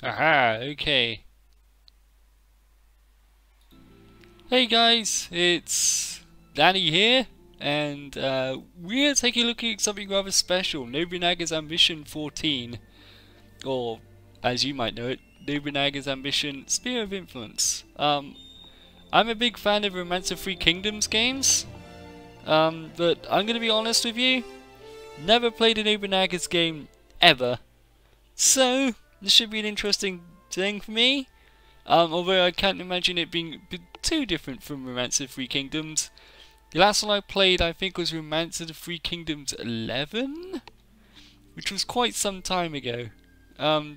Aha, okay. Hey guys, it's Danny here, and we're taking a look at something rather special, Nobunaga's Ambition 14, or as you might know it, Nobunaga's Ambition Sphere of Influence. I'm a big fan of Romance of Three Kingdoms games, but I'm gonna be honest with you, never played a Nobunaga's game ever, so this should be an interesting thing for me. Although I can't imagine it being too different from Romance of the Three Kingdoms. The last one I played, I think, was Romance of the Three Kingdoms 11? Which was quite some time ago.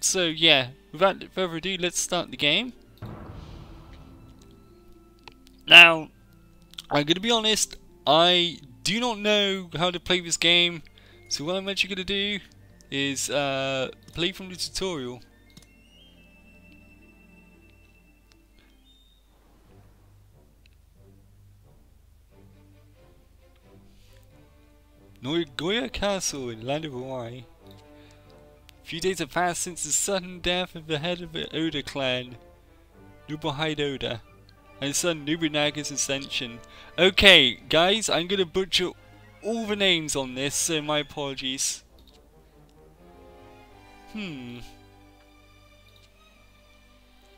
So yeah, without further ado, let's start the game. Now, I'm going to be honest, I do not know how to play this game. So what I'm actually going to do is play from the tutorial. Nagoya Castle in the land of Hawaii. A few days have passed since the sudden death of the head of the Oda clan, Nobuhide Oda, and his son Nobunaga's ascension. Okay, guys, I'm gonna butcher all the names on this, so my apologies.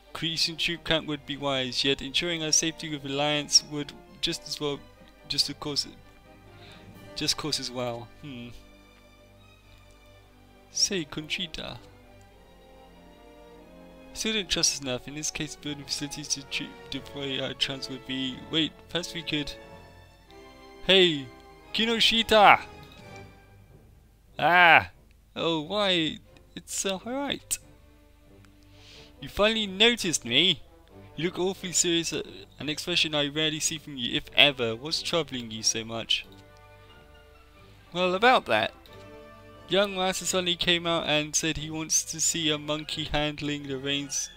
Increasing troop count would be wise, yet ensuring our safety with alliance would just cause as well. Say, Conchita. Still don't trust us enough. In this case, building facilities to deploy our trans would be. Wait, perhaps we could. Hey, Kinoshita! Ah! Oh, why? It's alright. You finally noticed me? You look awfully serious, an expression I rarely see from you, if ever. What's troubling you so much? Well, about that. Young Master suddenly came out and said he wants to see a monkey handling the reins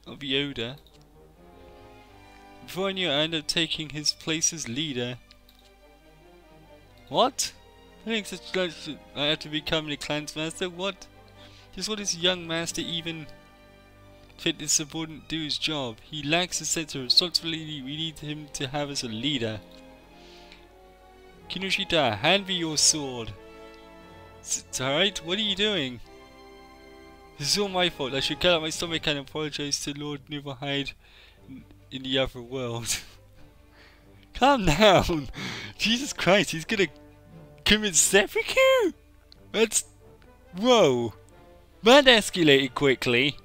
of the Oda. Before I knew it, I ended up taking his place as leader. What? I think such guys I have to become the clan's master? What? Just what is young master even fit this subordinate do his job? He lacks a sense of responsibility we need him to have as a leader. Kinoshita, hand me your sword. It's alright, what are you doing? This is all my fault. I should get out my stomach and apologize to Lord Nobuhide in the other world. Calm down! Jesus Christ, he's gonna commit seppuku? That's... Whoa! That escalated quickly.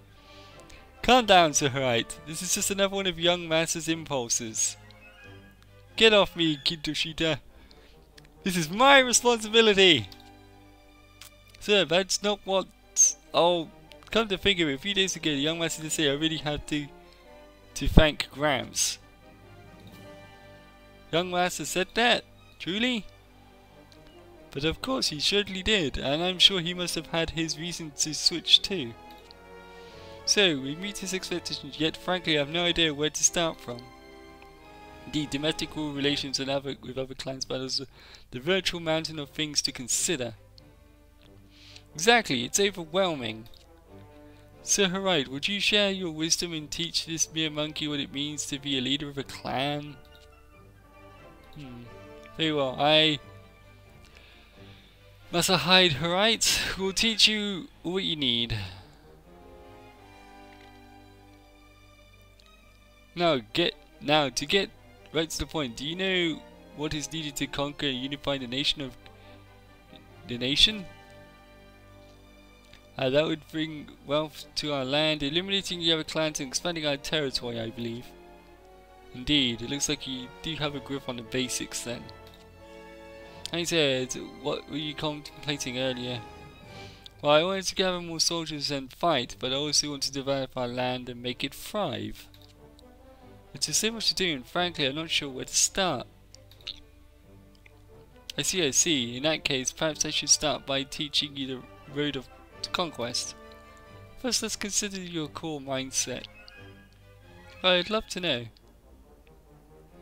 Calm down, Suharite. This is just another one of young master's impulses. Get off me, Kinoshita. This is my responsibility! Sir, that's not what... Oh, come to think of it, a few days ago the young master did say I really had to thank Grams. Young master said that? Truly? But of course he surely did, and I'm sure he must have had his reason to switch too. So, we meet his expectations, yet frankly I have no idea where to start from. Indeed, domestic relations and with other clans battles the virtual mountain of things to consider. Exactly, it's overwhelming. So Harite, would you share your wisdom and teach this mere monkey what it means to be a leader of a clan? Very well, Master Hyde Harite will teach you what you need. Now to get right to the point, do you know what is needed to conquer and unify the nation? That would bring wealth to our land, eliminating the other clans and expanding our territory, I believe. Indeed, it looks like you do have a grip on the basics then. I said, what were you contemplating earlier? Well, I wanted to gather more soldiers and fight, but I also want to develop our land and make it thrive. But there's so much to do, and frankly, I'm not sure where to start. I see. In that case, perhaps I should start by teaching you the road of conquest. First, let's consider your core mindset. I'd love to know.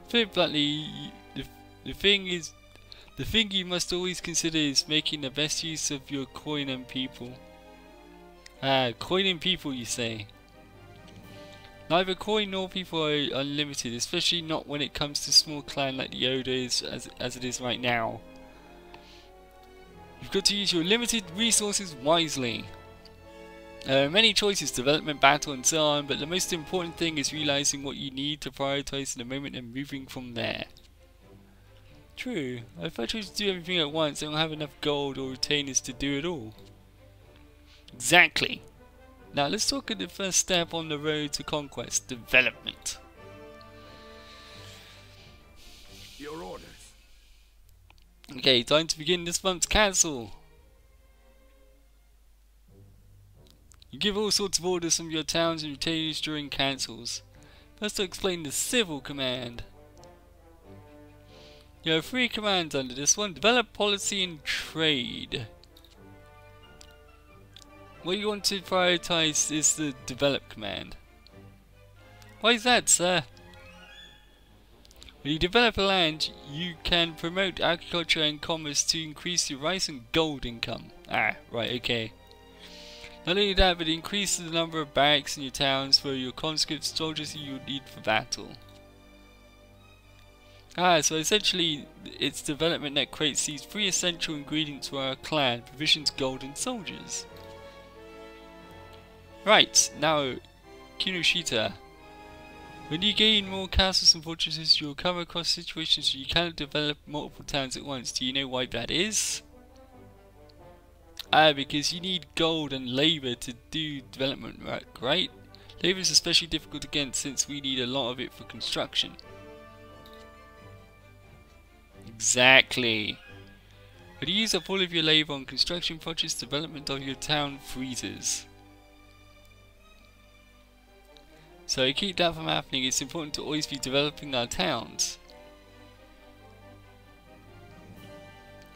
Very bluntly, the thing you must always consider is making the best use of your coin and people. Ah, coining people, you say? Neither coin nor people are unlimited, especially not when it comes to small clan like the Oda is as it is right now. You've got to use your limited resources wisely. There are many choices, development, battle and so on, but the most important thing is realizing what you need to prioritize in the moment and moving from there. True, if I try to do everything at once, I don't have enough gold or retainers to do it all. Exactly. Now let's talk at the first step on the road to conquest, development. Your orders. Okay, time to begin this month's council. You give all sorts of orders from your towns and retainers during councils. First I'll explain the civil command. You have 3 commands under this one: develop, policy and trade. What you want to prioritize is the develop command. Why is that, sir? When you develop a land, you can promote agriculture and commerce to increase your rice and gold income. Ah, right, okay. Not only that, but it increases the number of barracks in your towns for your conscript soldiers you would need for battle. Ah, so essentially, it's development that creates these 3 essential ingredients for our clan: provisions, gold and soldiers. Right, now, Kinoshita. When you gain more castles and fortresses, you'll come across situations where you cannot develop multiple towns at once. Do you know why that is? Ah, because you need gold and labour to do development work, right? Labour is especially difficult to get since we need a lot of it for construction. Exactly. When you use up all of your labour on construction projects, development of your town freezes. So to keep that from happening, it's important to always be developing our towns.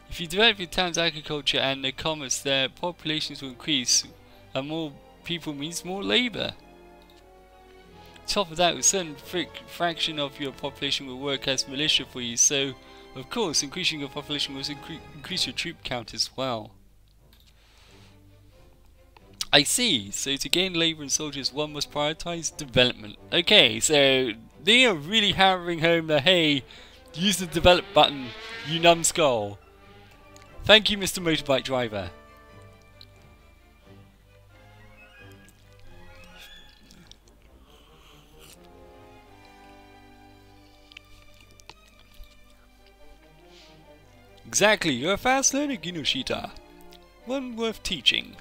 If you develop your town's agriculture and the commerce, their populations will increase, and more people means more labour. On top of that, a certain fraction of your population will work as militia for you, so of course increasing your population will increase your troop count as well. I see, so to gain labour and soldiers one must prioritise development. Okay, so they are really hammering home the hey, use the develop button, you numbskull. Thank you, Mr. Motorbike Driver. Exactly, you're a fast learner, Kinoshita. One worth teaching.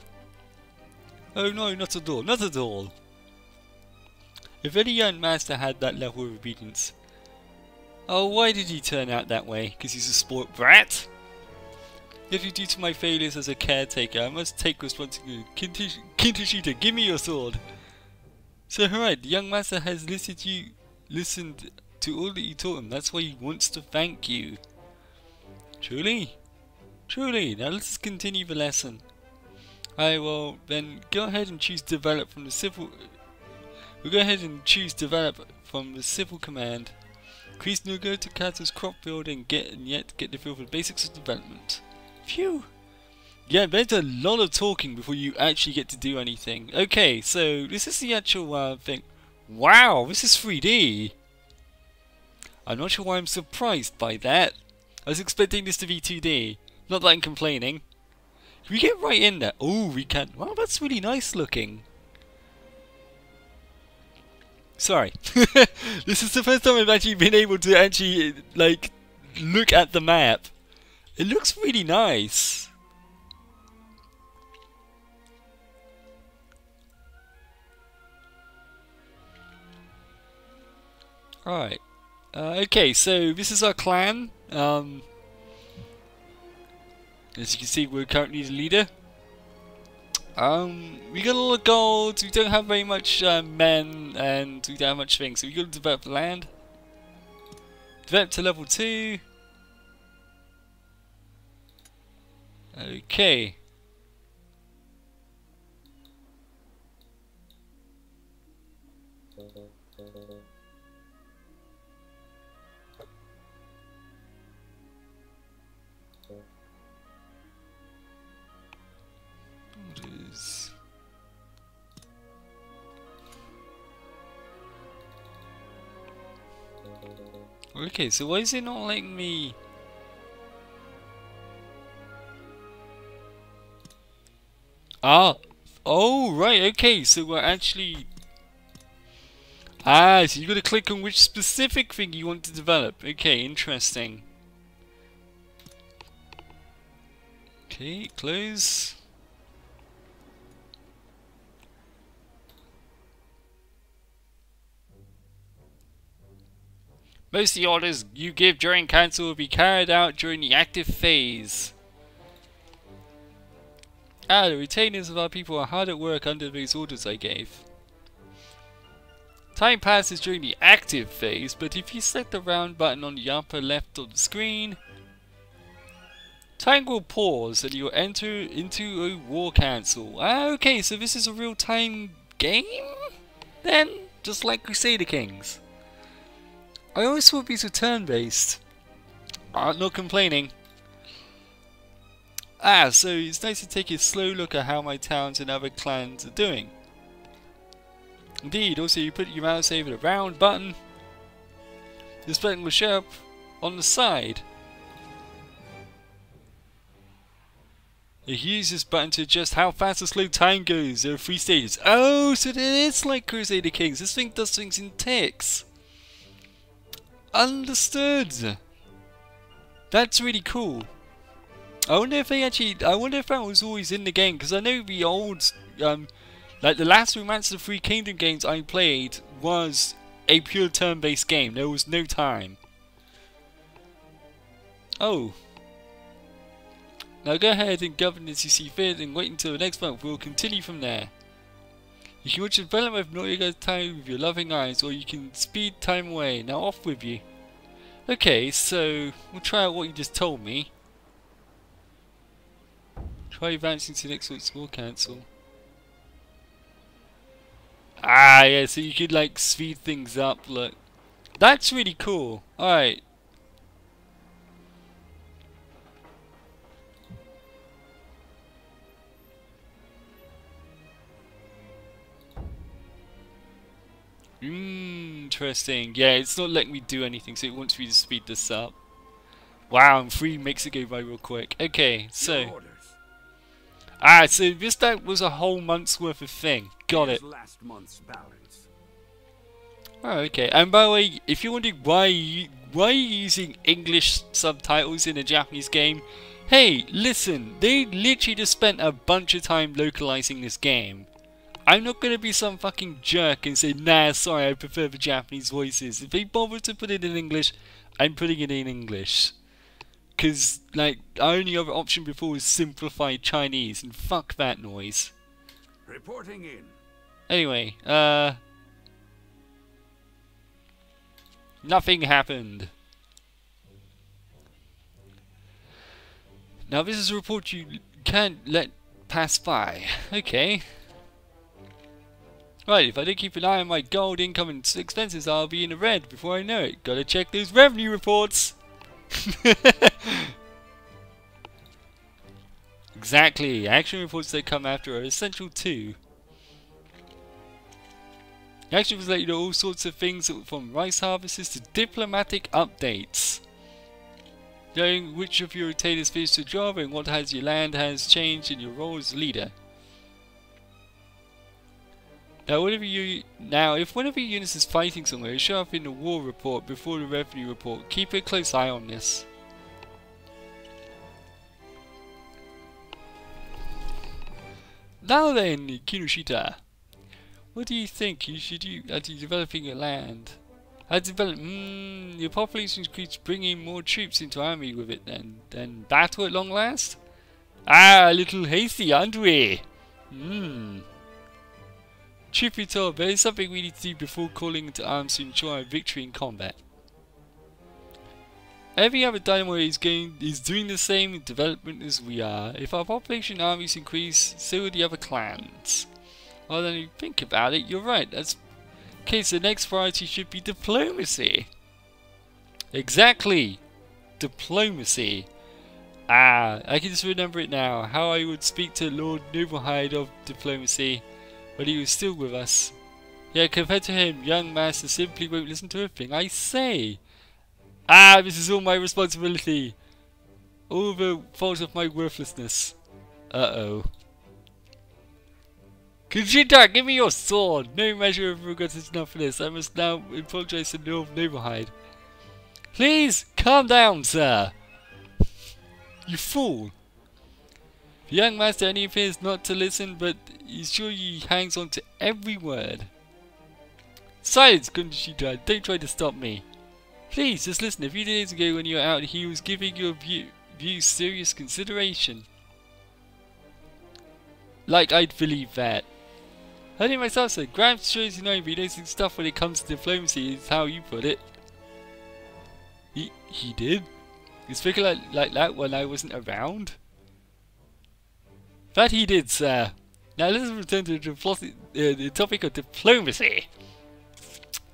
Oh no, not at all, not at all. If any young master had that level of obedience. Oh, why did he turn out that way? Because he's a sport brat? If you due to my failures as a caretaker, I must take responsibility. Kinoshita, give me your sword. So alright, the young master has listened to all that you taught him. That's why he wants to thank you. Truly? Truly, now let's continue the lesson. I will then go ahead and choose develop from the civil. We'll go ahead and choose develop from the civil command. Increase Nuga to Kata's crop field and yet get the feel for the basics of development. Phew! Yeah, there's a lot of talking before you actually get to do anything. Okay, so this is the actual thing. Wow, this is 3D! I'm not sure why I'm surprised by that. I was expecting this to be 2D. Not that I'm complaining. Can we get right in there? Oh, we can. Wow, that's really nice looking. Sorry. This is the first time I've actually been able to actually, like, look at the map. It looks really nice. Alright. Okay, so this is our clan. As you can see, we're currently the leader. We got a lot of gold, we don't have very much men, and we don't have much things, so we got to develop the land. Develop to level 2. Okay. Orders. Okay, so why is it not letting me... Ah! Oh, right, okay, so we're actually... Ah, so you gotta click on which specific thing you want to develop. Okay, interesting. Okay, close. Most of the orders you give during council will be carried out during the active phase. Ah, the retainers of our people are hard at work under those orders I gave. Time passes during the active phase, but if you select the round button on the upper left of the screen, time will pause and you'll enter into a war council. Ah, okay, so this is a real-time game? Then, just like Crusader Kings. I always thought these were turn-based. I'm not complaining. Ah, so it's nice to take a slow look at how my towns and other clans are doing. Indeed, also you put your mouse over the round button. This button will show up on the side. You use this button to adjust how fast or slow time goes. There are 3 stages. Oh, so it is like Crusader Kings. This thing does things in ticks. Understood. That's really cool. I wonder if that was always in the game, because I know the old, like the last Romance of the Three Kingdom games I played was a pure turn-based game. There was no time. Oh. Now go ahead and govern as you see fit and wait until the next month. We'll continue from there. You can watch the development of NOBUNAGA'S time with your loving eyes, or you can speed time away. Now off with you. Okay, so we'll try out what you just told me. Try advancing to the next small council. Ah, yeah, so you could like speed things up, look. That's really cool. Alright. Interesting. Yeah, it's not letting me do anything, so it wants me to speed this up. Wow, and 3 makes it go by real quick. Okay, so... Ah, so this was a whole month's worth of thing. Got it. Last month's balance. Oh, okay. And by the way, if you're wondering why are you using English subtitles in a Japanese game, hey, listen, they literally just spent a bunch of time localizing this game. I'm not gonna be some fucking jerk and say, nah, sorry, I prefer the Japanese voices. If they bother to put it in English, I'm putting it in English. Cause, like, our only other option before was simplified Chinese, and fuck that noise. Reporting in. Anyway, nothing happened. Now this is a report you can't let pass by. Okay. Right, if I don't keep an eye on my gold, income and expenses, I'll be in the red before I know it. Gotta check those revenue reports. Exactly. Action reports that come after are essential too. Action reports let you know all sorts of things, from rice harvests to diplomatic updates. Knowing which of your retainers finished the job and what has your land has changed in your role as leader. Now, if one of your units is fighting somewhere, it'll show up in the war report before the revenue report. Keep a close eye on this. Now then, Kinoshita, what do you think you should do as you're developing your land? Your population increase, bringing more troops into army with it then battle at long last? Ah, a little hasty, aren't we? Truth be told, there is something we need to do before calling into arms to ensure our victory in combat. Every other dynamo is doing the same development as we are. If our population armies increase, so will the other clans. Well, then you think about it, you're right. Okay, so the next priority should be diplomacy. Exactly! Diplomacy. Ah, I can just remember it now. How I would speak to Lord Noblehide of diplomacy when he was still with us. Yeah, compared to him, young master simply won't listen to a thing I say. Ah, this is all my responsibility. All the fault of my worthlessness. Uh-oh. Khajiit, give me your sword! No measure of regret is enough for this. I must now apologize to Noblehide. Please, calm down, sir! You fool! The young master only appears not to listen, but he's sure he hangs on to every word. Silence, Khajiit, don't try to stop me. Please, just listen. A few days ago when you were out, he was giving your views serious consideration. Like I'd believe that. Heard it myself, sir. Gramps shows you know, but he knows his stuff when it comes to diplomacy, is how you put it. He did? You speak like that when I wasn't around? That he did, sir. Now let's return to the topic of diplomacy.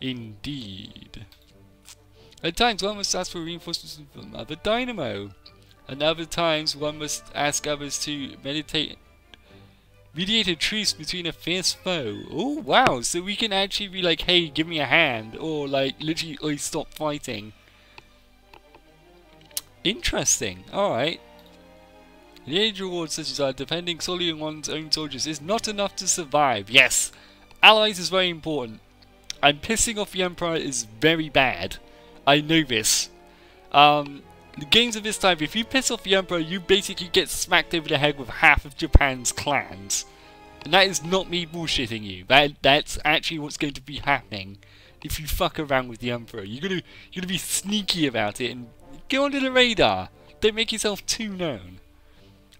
Indeed. At times one must ask for reinforcements from Mother Dynamo. And other times one must ask others to mediate a truce between a fierce foe. Oh wow, so we can actually be like, hey, give me a hand, or like literally, oh, stop fighting. Interesting. Alright. The age rewards such as are depending solely on one's own soldiers is not enough to survive. Yes, allies is very important. And pissing off the Emperor is very bad. I know this. The games of this type, if you piss off the Emperor, you basically get smacked over the head with half of Japan's clans. And that is not me bullshitting you. That's actually what's going to be happening if you fuck around with the Emperor. You're gonna be sneaky about it and go under the radar. Don't make yourself too known.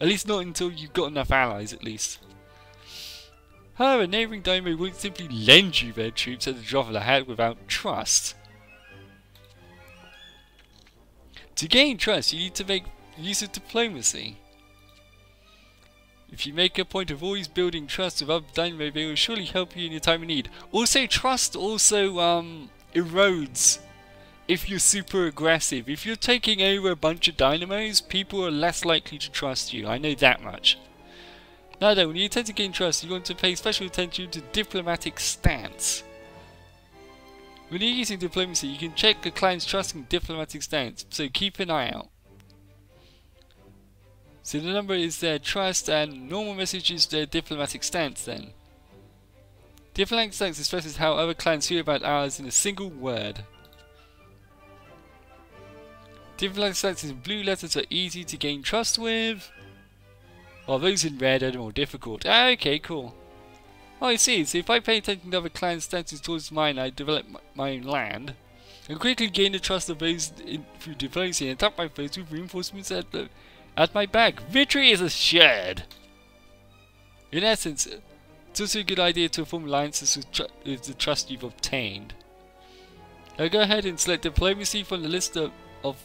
At least not until you've got enough allies, at least. However, neighbouring daimyo won't simply lend you their troops at the drop of a hat without trust. To gain trust, you need to make use of diplomacy. If you make a point of always building trust with other daimyo, they will surely help you in your time of need. Also, trust also erodes if you're super aggressive. If you're taking over a bunch of dynamos, people are less likely to trust you. I know that much. Now then, when you intend to gain trust, you want to pay special attention to diplomatic stance. When you're using diplomacy, you can check the clan's trust and diplomatic stance, so keep an eye out. So the number is their trust and normal message is their diplomatic stance then. Diplomatic stance expresses how other clans feel about ours in a single word. Diplomatic stance in blue letters are easy to gain trust with, while those in red are more difficult. Ah, okay, cool. Oh, I see. So if I pay attention to other clans' stances towards mine, I develop my own land, and quickly gain the trust of those through diplomacy and attack my foes with reinforcements at my back. Victory is assured! In essence, it's also a good idea to form alliances with the trust you've obtained. Now go ahead and select diplomacy from the list of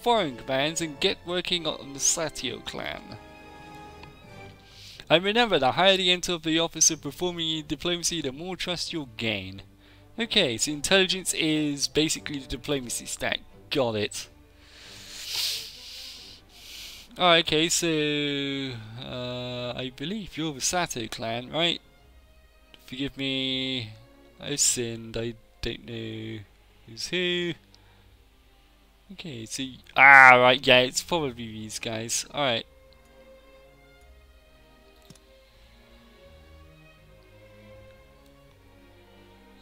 foreign commands and get working on the Satio clan. And remember, the higher the enter of the office of performing diplomacy, the more trust you'll gain. Okay, so intelligence is basically the diplomacy stack. Got it. Alright, okay, so I believe you're the Sato clan, right? Forgive me, I sinned, I don't know who's who. Okay, so right, yeah, it's probably these guys. Alright.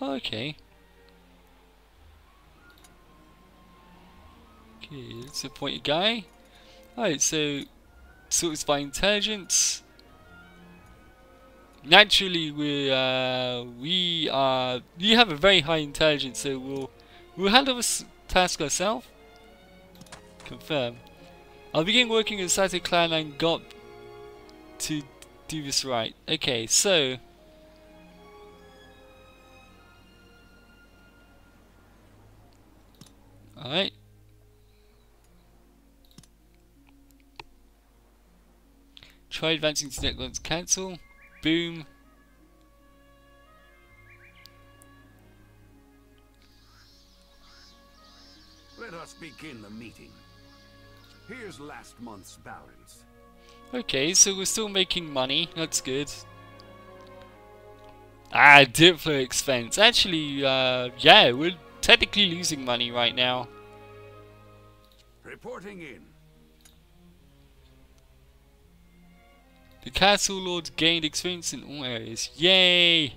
Okay. Okay, let's appoint a guy. Alright, so sorts by intelligence. Naturally, you have a very high intelligence, so we'll handle this task ourselves. Confirm. I'll begin working with the Sato clan and got to do this right. Okay, so alright. Try advancing to next cancel. Boom. Let us begin the meeting. Here's last month's balance. Okay, so we're still making money. That's good. Diplo expense. Actually, yeah, we're technically losing money right now. Reporting in. The castle lords gained experience in all areas. Yay!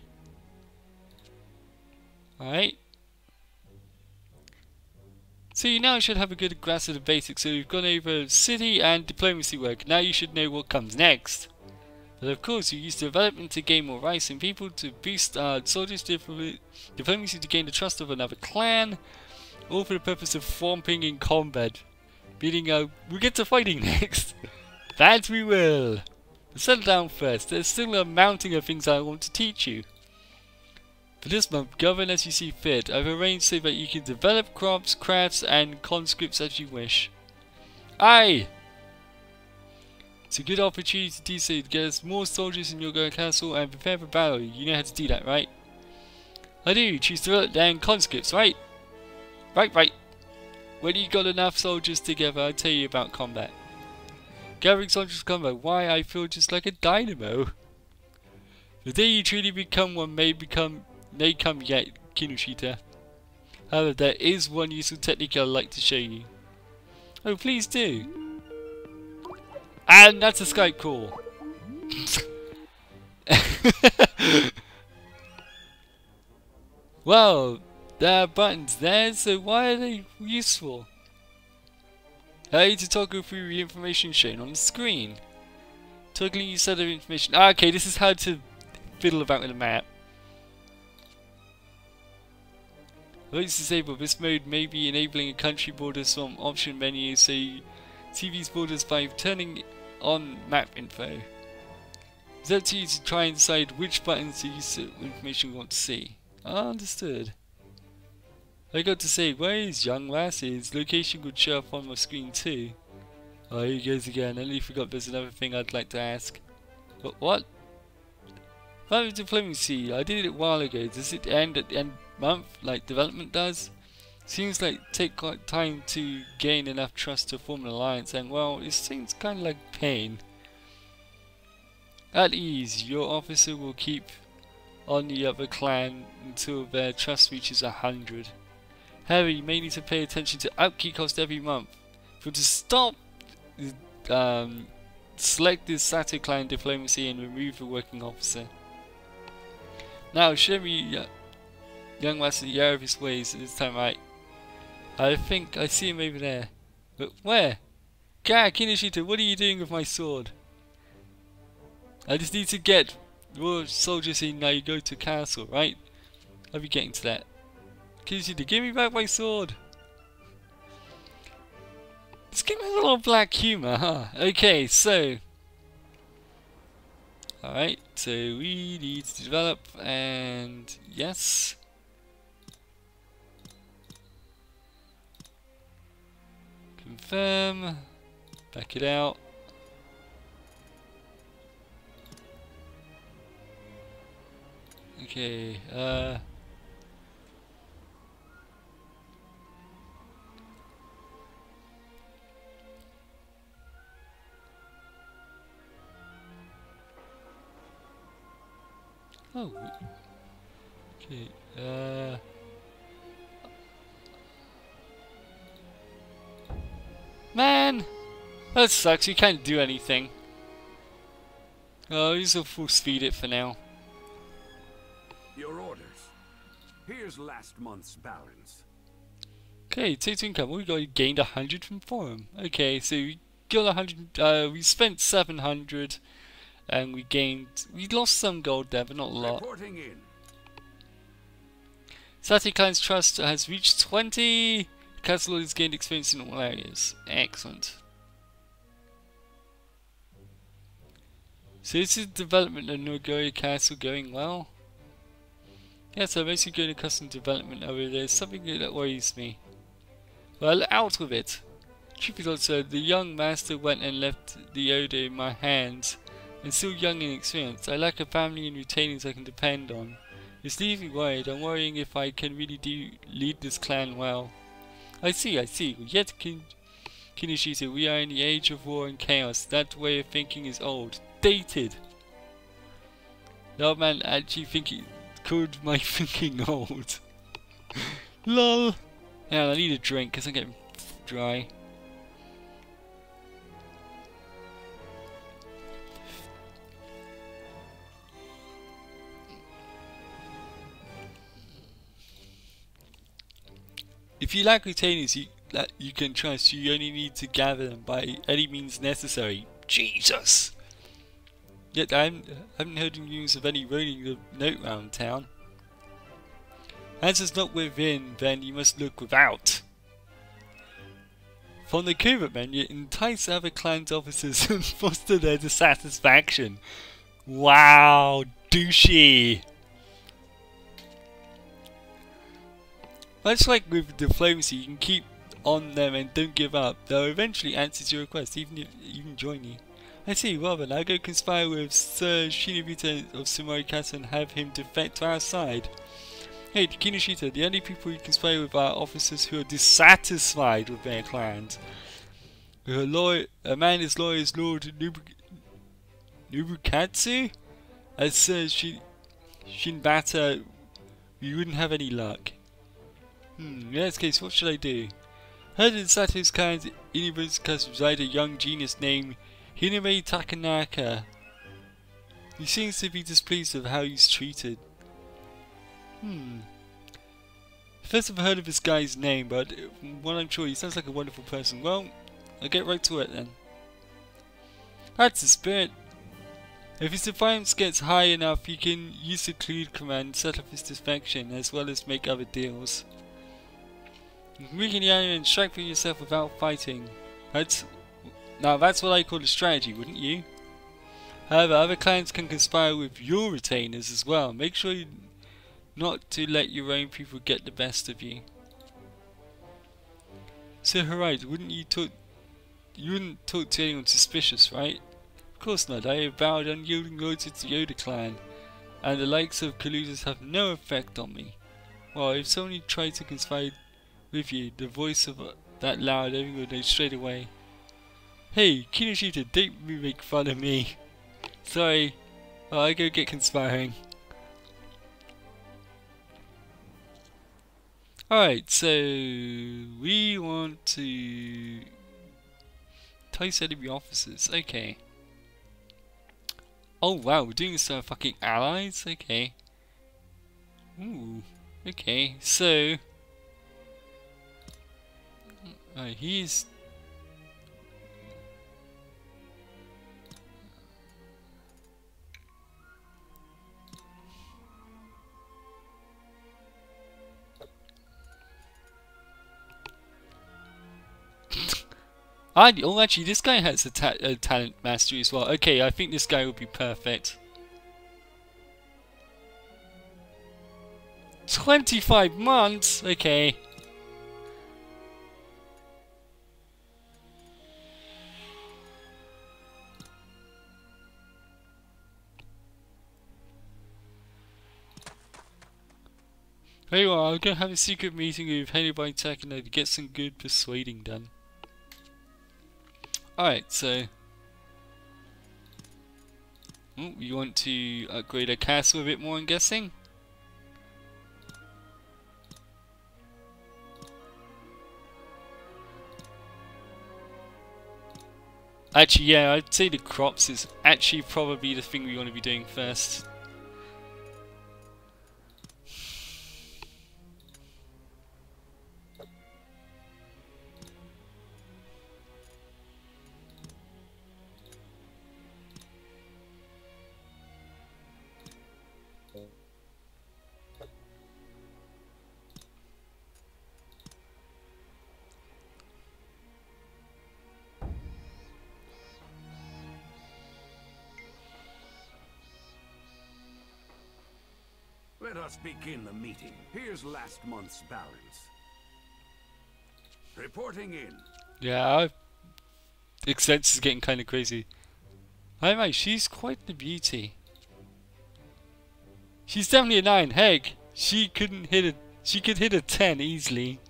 Alright. So you now should have a good grasp of the basics. So we've gone over city and diplomacy work. Now you should know what comes next. But of course you use development to gain more rights and people, to boost soldiers, diplomacy to gain the trust of another clan, all for the purpose of thumping in combat. Meaning we'll get to fighting next. That we will. But settle down first. There's still a mounting of things I want to teach you. For this month, govern as you see fit. I've arranged so that you can develop crops, crafts, and conscripts as you wish. Aye! It's a good opportunity to do so to get us more soldiers in your castle and prepare for battle. You know how to do that, right? I do. Choose develop and conscripts, right? Right. When you got enough soldiers together, I'll tell you about combat. Gathering soldiers for combat. Why, I feel just like a dynamo. The day you truly become one may come yet, Kinoshita. However, there is one useful technique I'd like to show you. Oh, please do. And that's a Skype call. Well, there are buttons there, so why are they useful? I need to toggle through the information shown on the screen. Toggling your set of information. Okay, this is how to fiddle about with a map. Voice disabled. This mode may be enabling a country borders from option menu, so you see these borders by turning on map info. It's up to you to try and decide which buttons to use the information you want to see. Understood. I got to say, where is young lasses? Location could show up on my screen too. Oh, here he goes again. I nearly forgot there's another thing I'd like to ask. But what? About diplomacy, I did it a while ago. Does it end at the end month like development does? Seems like take quite time to gain enough trust to form an alliance, and well, it seems kind of like pain. At ease, your officer will keep on the other clan until their trust reaches 100. However, you may need to pay attention to upkeep cost every month. For to stop, select the Sato clan diplomacy and remove the working officer. Now show me young master the error of his ways this time, right? I think I see him over there. But where? Gah, Kinoshita, what are you doing with my sword? I just need to get more soldiers in now you go to castle, right? I'll be getting to that. Kinoshita, give me back my sword! This game has a lot of black humour, huh? Okay, so... Alright, so we need to develop, and yes. Confirm. Back it out. Okay, oh, okay, man, that sucks, you can't do anything. Oh, you will full speed it for now. Your orders. Here's last month's balance. Okay, total income, we gained 100 from forum. Okay, so we got 100, we spent 700. And we lost some gold there, but not a lot. Reporting in. Sato Clan's trust has reached 20. Castle Lord has gained experience in all areas. Excellent. So this is development of Nagoya Castle going well. Yeah, so I'm basically going to custom development over there. Something that worries me. Well, out with it. Truth be told, sir, the young master went and left the Oda in my hands. And still young and inexperienced. I lack a family and retainers I can depend on. It's leaving me worried. I'm worrying if I can really lead this clan well. I see. Yet Kinoshita, we are in the age of war and chaos. That way of thinking is old. Dated. The old man actually called my thinking old. LOL. Yeah, I need a drink because I'm getting dry. If you lack retainers that you can trust, you only need to gather them by any means necessary. Jesus! Yet I haven't heard news of any rolling the note round town. Answers not within, then you must look without. From the recruitment menu, entice other client officers and foster their dissatisfaction. Wow, douchey! Much like with diplomacy, you can keep on them and don't give up. They'll eventually answer your request, even join you. I see, well then, I'll go conspire with Sir Shinobita of Sumorikata and have him defect to our side. Hey, Kinoshita, the only people you conspire with are officers who are dissatisfied with their clans. A man as loyal as Lord Nobukatsu? As Sir Shinbata, we wouldn't have any luck. In that case, what should I do? Heard in Sato's clans, Inibu's cusp reside a young genius named Hiname Takanaka. He seems to be displeased with how he's treated. First I've heard of this guy's name, but from what I'm sure, he sounds like a wonderful person. Well, I'll get right to it then. That's the spirit. If his defiance gets high enough, you can use the Clued command, set up his defection, as well as make other deals. You can weaken the enemy and strike for yourself without fighting. That's what I call a strategy, wouldn't you? However, other clans can conspire with your retainers as well. Make sure not to let your own people get the best of you. So, alright, you wouldn't talk to anyone suspicious, right? Of course not. I have vowed unyielding loyalty to the Yoda clan, and the likes of colluders have no effect on me. Well, if someone tried to conspire with you, the voice of that loud, everyone would know straight away. Hey, Kinoshita, don't make fun of me. Sorry, I go get conspiring. Alright, so we want to entice enemy officers. Okay. Oh wow, we're doing this to our fucking allies? Okay. Ooh. Okay, so he's oh, actually, this guy has a talent mastery as well. Okay, I think this guy will be perfect. 25 months? Okay. Very well, I'll go have a secret meeting with Henry Takano to get some good persuading done. Alright, so we want to upgrade our castle a bit more, I'm guessing. Actually, yeah, I'd say the crops is actually probably the thing we want to be doing first. Let us begin the meeting. Here's last month's balance. Reporting in. Yeah, the expense is getting kind of crazy. I know, she's quite the beauty. She's definitely a 9. Heck, she could hit a 10 easily.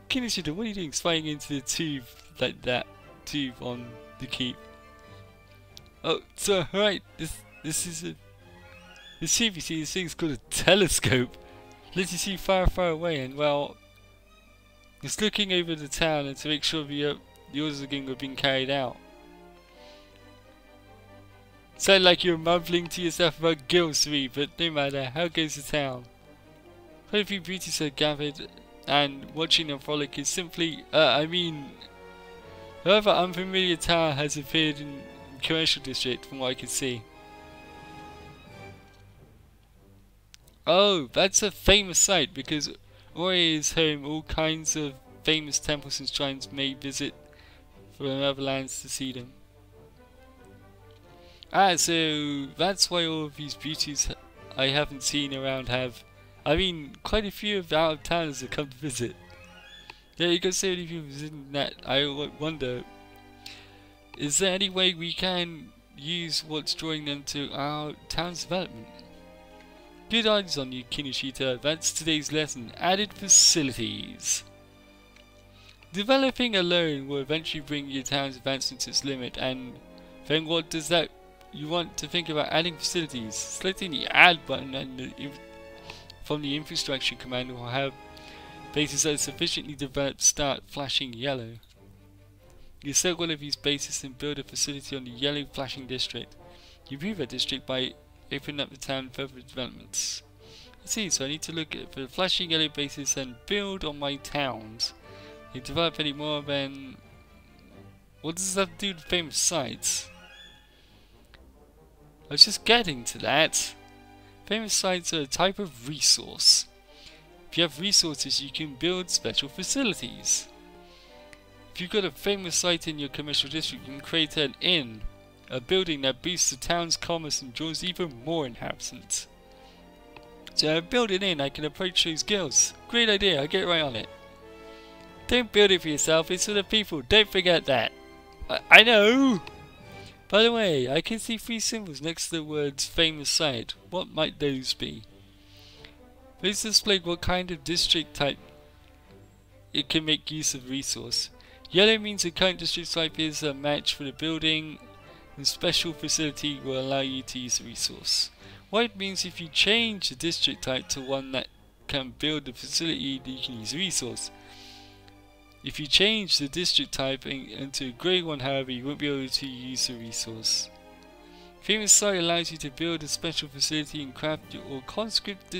Kinoshita, what are you doing spying into the tube like that? Tube on the keep. Oh, so right, this is a this tube, you see, this thing's called a telescope. Lets you see far, far away, and well, it's looking over the town and to make sure the orders are being carried out. Sound like you're mumbling to yourself about Gilsby, but no matter, how goes the town? Quite a few beauties are gathered, and watching them frolic is simply, however unfamiliar tower has appeared in commercial district from what I can see. Oh, that's a famous site because Ori is home all kinds of famous temples and shrines may visit from other lands to see them. Ah, so that's why all of these beauties I haven't seen around have, quite a few of out of towners that come to visit. Yeah, you got so many people visiting that I wonder, is there any way we can use what's drawing them to our town's development? Good eyes on you, Kinoshita. That's today's lesson. Added facilities. Developing alone will eventually bring your town's advancement to its limit, and then what does that you want to think about adding facilities? Selecting the add button and from the infrastructure command will have bases that are sufficiently developed start flashing yellow. You select one of these bases and build a facility on the yellow flashing district. You improve that district by opening up the town further developments. I see, so I need to look at the flashing yellow bases and build on my towns. You develop any more, then what does that do to famous sites? I was just getting to that. Famous sites are a type of resource. If you have resources, you can build special facilities. If you've got a famous site in your commercial district, you can create an inn, a building that boosts the town's commerce and draws even more inhabitants. So I build an inn, I can approach those girls. Great idea, I'll get right on it. Don't build it for yourself, it's for the people, don't forget that. I know! By the way, I can see 3 symbols next to the words famous site. What might those be? Those display what kind of district type it can make use of resource. Yellow means the current district type is a match for the building, and special facility will allow you to use the resource. White means if you change the district type to one that can build the facility, then you can use the resource. If you change the district type into a grey one, however, you won't be able to use the resource. Famous site allows you to build a special facility and craft or conscript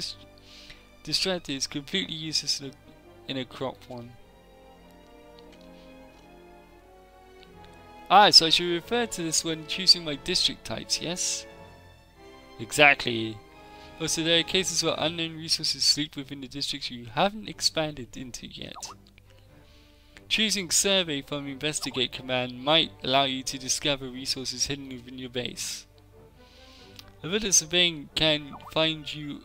distracted is completely useless in a crop one. Ah, so I should refer to this when choosing my district types, yes? Exactly. Also, there are cases where unknown resources sleep within the districts you haven't expanded into yet. Choosing Survey from Investigate command might allow you to discover resources hidden within your base. A bit of surveying can find you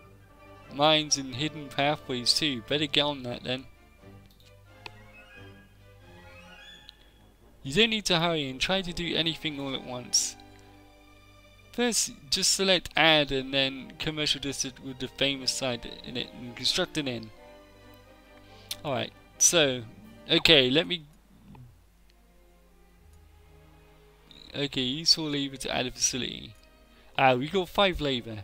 mines and hidden pathways too. Better get on that then. You don't need to hurry and try to do anything all at once. First, just select add and then commercial district with the famous site in it and construct an inn. Alright, so okay, use 4 labor to add a facility. We got 5 labor.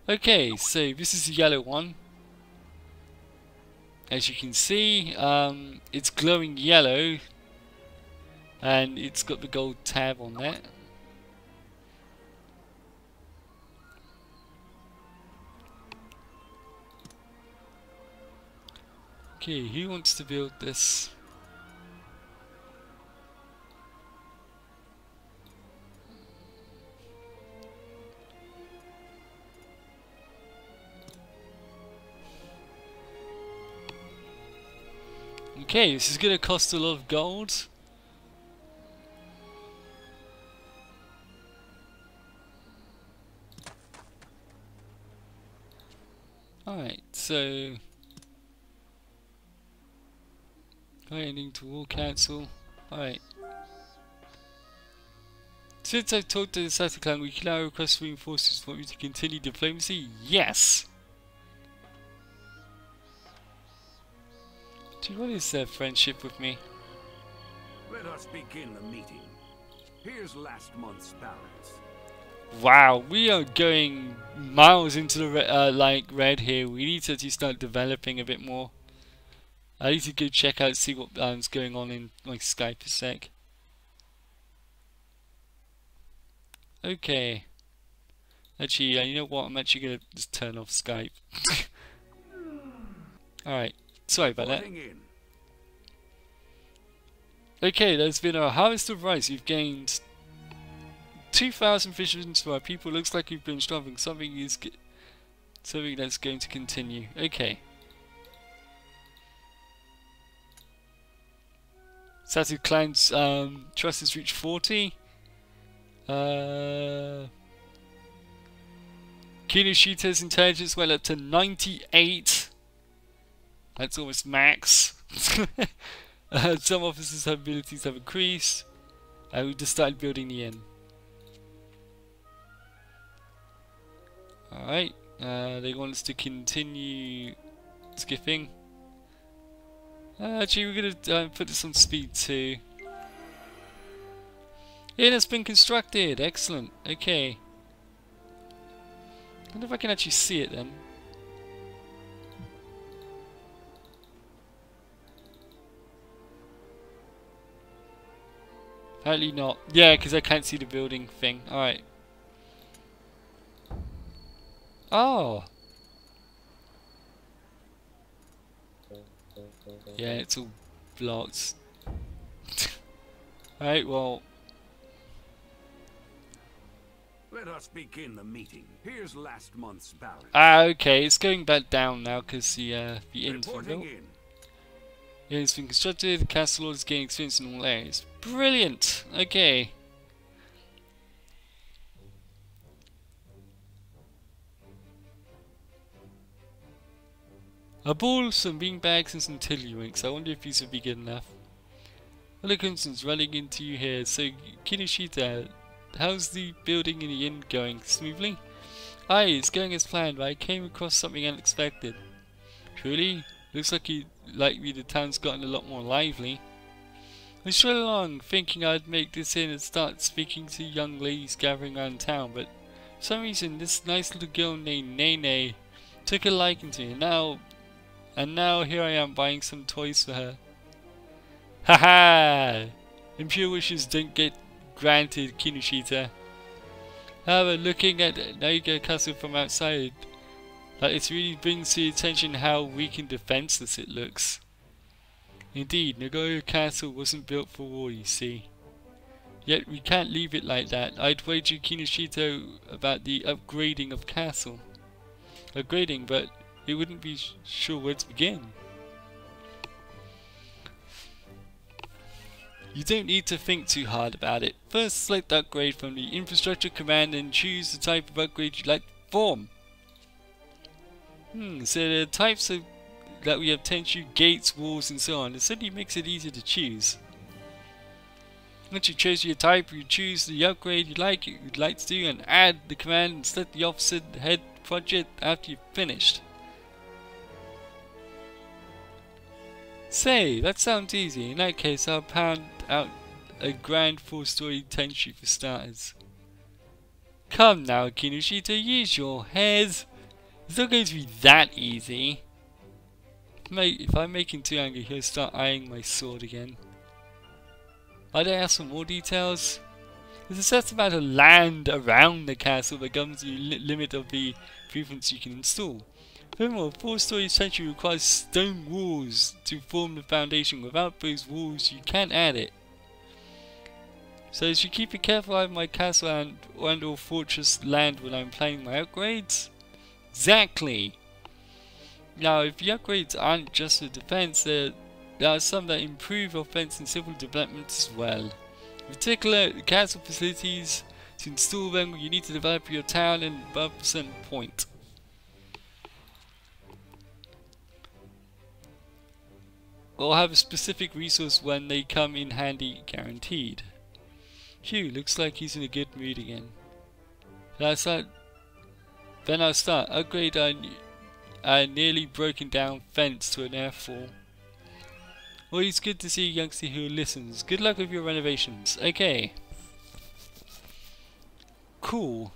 Okay, so this is the yellow one. As you can see, it's glowing yellow, and it's got the gold tab on that. Okay, who wants to build this? Okay, this is going to cost a lot of gold. Alright, so ending to War Council. Alright. Since I've talked to the Sato clan, we can now request reinforcements for me to continue diplomacy? Yes! Dude, what is their friendship with me? Let us begin the meeting. Here's last month's balance. Wow, we are going miles into the red here. We need to actually start developing a bit more. I need to go check out, see what's going on in my Skype a sec. Okay. Actually, you know what? I'm actually gonna just turn off Skype. Alright, sorry about that. Okay, there's been a harvest of rice. You've gained 2,000 fissions for our people. Looks like you've been starving. Something that's going to continue. Okay. Satu Clan's trust has reached 40. Kinoshita's intelligence went up to 98. That's almost max. Some officers' abilities have increased. We just started building the inn. Alright, they want us to continue skipping. Actually, we're gonna put this on speed 2. It has been constructed! Excellent. Okay. I wonder if I can actually see it then. Apparently not. Yeah, because I can't see the building thing. Alright. Oh! Yeah, it's all blocked. Alright, well. Let us begin the meeting. Here's last month's balance. Okay, it's going back down now because the inn's been built. Yeah, it's been constructed, the castle lord is gaining experience in all areas. Brilliant! Okay. A ball, some beanbags and some tiddlywinks. I wonder if these would be good enough. Hello Constance, running into you here. So, Kinoshita, how's the building in the inn going? Smoothly? Aye, it's going as planned, but I came across something unexpected. Truly? Looks like the town's gotten a lot more lively. I strode along, thinking I'd make this inn and start speaking to young ladies gathering around town, but for some reason this nice little girl named Nene took a liking to me, and now here I am buying some toys for her. Haha! Impure wishes don't get granted, Kinoshita. However, looking at Naga Castle from outside, it really brings to your attention how weak and defenseless it looks. Indeed, Nagoya Castle wasn't built for war, you see. Yet we can't leave it like that. I'd wager Kinoshita about the upgrading of castle. Upgrading, but it wouldn't be sure where to begin. You don't need to think too hard about it. First select the upgrade from the infrastructure command and choose the type of upgrade you'd like to perform. So the types that we have tend to gates, walls and so on. It certainly makes it easier to choose. Once you choose your type, you choose the upgrade you'd like to do and add the command and select the officer head project after you've finished. Say, that sounds easy. In that case, I'll pound out a grand 4-story tenchi for starters. Come now, Kinoshita, use your head. It's not going to be that easy. If I'm making too angry, he'll start eyeing my sword again. Might I ask for more details? There's a certain amount of land around the castle that comes to the limit of the improvements you can install. Furthermore, a 4-story sanctuary requires stone walls to form the foundation. Without those walls, you can't add it. So you should keep a careful eye on my castle and or fortress land when I'm planning my upgrades. Exactly. Now, if the upgrades aren't just for defense, there are some that improve offense and civil development as well. In particular, the castle facilities. To install them, you need to develop your town and above a certain point. We'll have a specific resource when they come in handy, guaranteed. Phew, looks like he's in a good mood again. Then I'll start. Upgrade a nearly broken down fence to an airfall. Well, it's good to see a youngster who listens. Good luck with your renovations. Okay. Cool.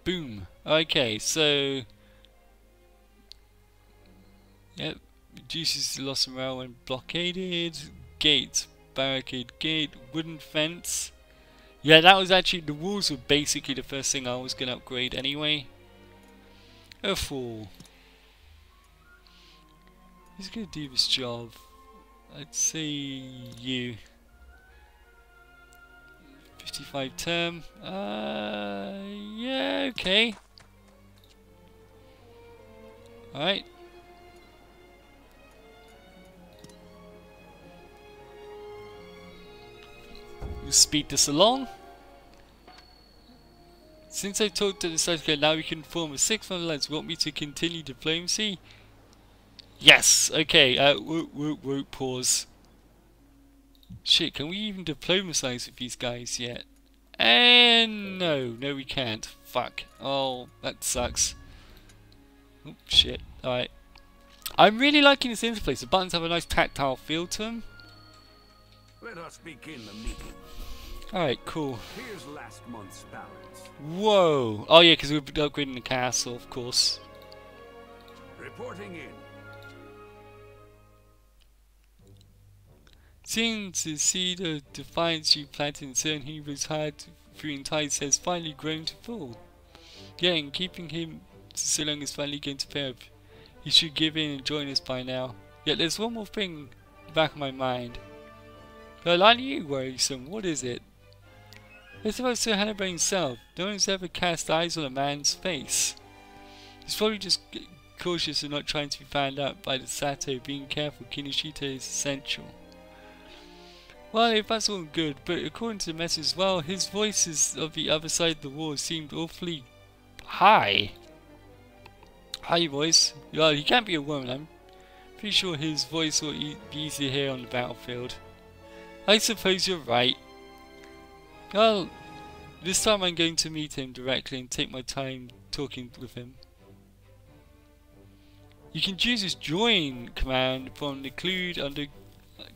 Boom. Okay, so yep, reduces the loss of morale when blockaded. Gate barricade gate, wooden fence. Yeah, that was actually, the walls were basically the first thing I was going to upgrade anyway. A fool. Who's going to do this job? I'd say you. 55 term. Yeah, okay. Alright. We'll speed this along. Since I talked to the Sidecar, now we can form a 6-month alliance. Want me to continue diplomacy? Yes! Okay, pause. Shit, can we even diplomatize with these guys yet? And no, we can't. Fuck. Oh, that sucks. Oh, shit. Alright. I'm really liking this interface. The buttons have a nice tactile feel to them. Let us begin the meeting. Alright, cool. Here's last month's balance. Whoa! Oh yeah, because we're upgrading the castle, of course. Reporting in. Seeing to see the defiance you planted in certain heroes hard through entice has finally grown to full. Yeah, and keeping him so long is finally going to pay up. He should give in and join us by now. Yet there's one more thing in the back of my mind. But aren't you worrisome? What is it? It's about Sir Hannibal himself. No one's ever cast eyes on a man's face. He's probably just cautious and not trying to be found out by the Sato. Being careful, Kinoshita is essential. Well, if that's all good, but according to the message as well, his voices of the other side of the wall seemed awfully high. High voice? Well, he can't be a woman. I'm pretty sure his voice will be easy to hear on the battlefield. I suppose you're right. Well, this time I'm going to meet him directly and take my time talking with him. You can choose his join command from the include under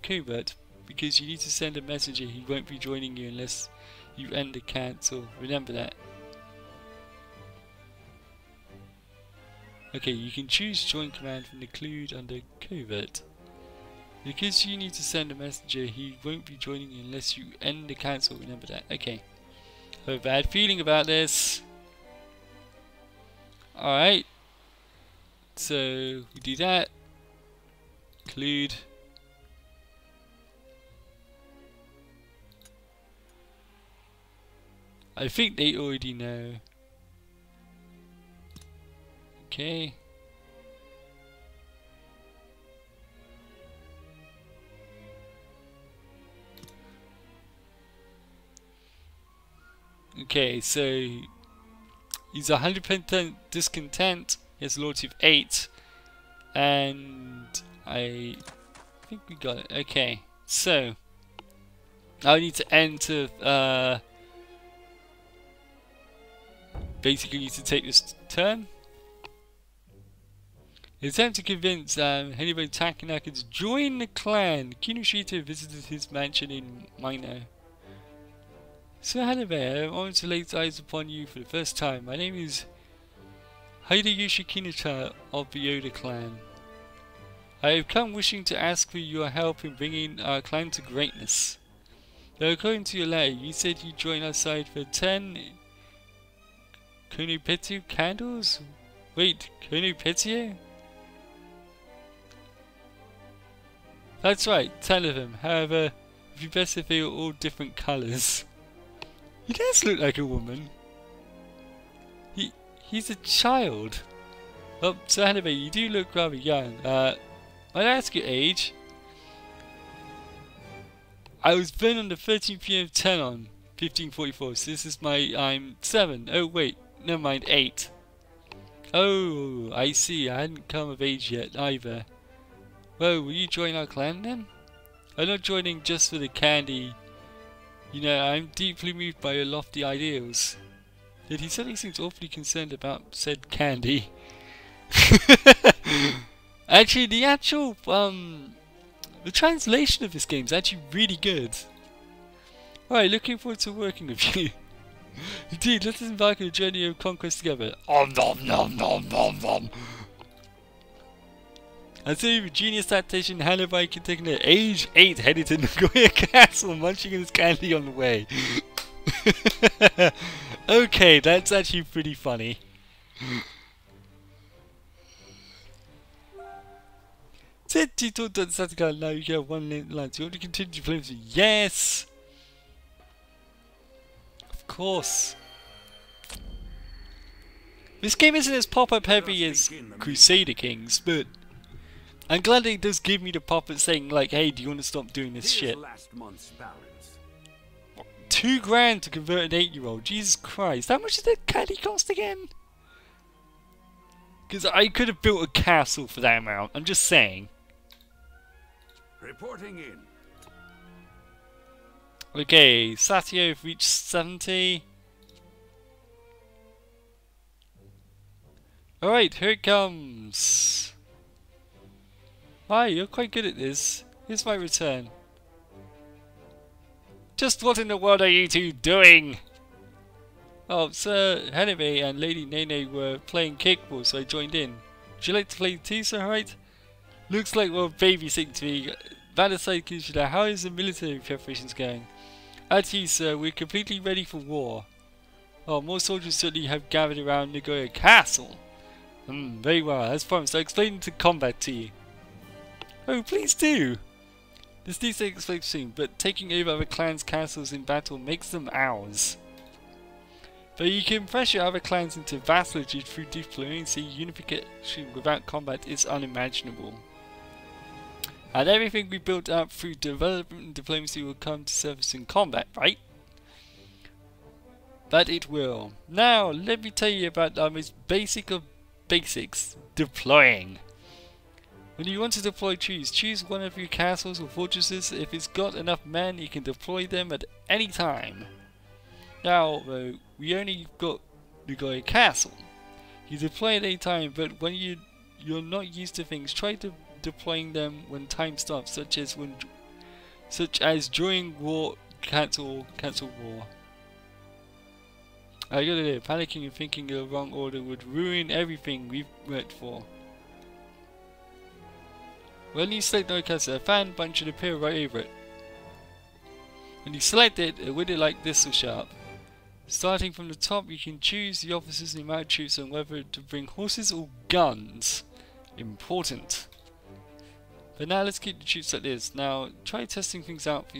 covert, because you need to send a messenger. He won't be joining you unless you end the cancel. Remember that. Okay, you can choose join command from the include under covert. Because you need to send a messenger, he won't be joining you unless you end the cancel. Remember that. Okay. I have a bad feeling about this. Alright. So, we do that. Include. I think they already know. Okay. Okay, so he's 100% discontent. He has a loyalty of 8, and I think we got it. Okay, so I need to enter. Basically, need to take this turn. In attempt to convince Hannibal Takanaka to join the clan, Kinoshita visited his mansion in Mino. So Hannibal, I want to lay eyes upon you for the first time. My name is Hideyoshi Kinota of the Oda clan. I have come wishing to ask for your help in bringing our clan to greatness. Now, according to your letter, you said you'd join our side for 10 Konopetsu candles? Wait, Konopetsu? That's right, 10 of them. However, it would be best if they were all different colours. He does look like a woman. He's a child. Oh, so Hannibal, you do look rather young. Might I ask your age? I was born on the 13th year of Tenon, 1544, so this is I'm 7. Oh wait, never mind, 8. Oh, I see, I hadn't come of age yet either. Well, will you join our clan then? I'm not joining just for the candy. You know, I'm deeply moved by your lofty ideals. Yet he certainly seems awfully concerned about said candy. Actually, the translation of this game is actually really good. Alright, looking forward to working with you. Indeed, let us embark on a journey of conquest together. Nom nom nom nom nom nom. And so a genius tactician handed by taking at age 8 headed to Nagoya Castle, munching his candy on the way. Okay, that's actually pretty funny. Said you thought that Sataka now you have one line. Do you want to continue to play with you? Yes! Of course. This game isn't as pop-up heavy as Crusader Kings, but I'm glad it does give me the pop-up saying like, hey, do you want to stop doing this shit? $2,000 to convert an 8-year-old. Jesus Christ. How much did that candy cost again? Because I could have built a castle for that amount. I'm just saying. Reporting in. Okay, Satio reached 70. Alright, here it comes. Hi, you're quite good at this. Here's my return. Just what in the world are you two doing? Oh, Sir Hanebe and Lady Nene were playing kickball, so I joined in. Would you like to play too, Sir Right? Looks like we're babysitting to me. That aside, Kushida, how is the military preparations going? Actually, sir, we're completely ready for war. Oh, more soldiers certainly have gathered around Nagoya Castle. Very well. As promised, I'll explain the combat to you. Oh, please do! This needs to explain soon, but taking over other clans' castles in battle makes them ours. But you can pressure other clans into vassalage through diplomacy. Unification without combat is unimaginable. And everything we built up through development and diplomacy will come to surface in combat, right? But it will. Now, let me tell you about our most basic of basics, deploying. When you want to deploy troops, choose one of your castles or fortresses. If it's got enough men, you can deploy them at any time. Now, we only got Nagoya Castle. You deploy at any time, but when you're not used to things, try to deploying them when time stops, such as during war. Cancel war. I got it. Panicking and thinking the wrong order would ruin everything we've worked for. When you select no castle, a fan button should appear right over it. When you select it, a window like this will show up. Starting from the top, you can choose the officers and the amount of troops and whether to bring horses or guns. Important. But now let's keep the troops like this. Now try testing things out.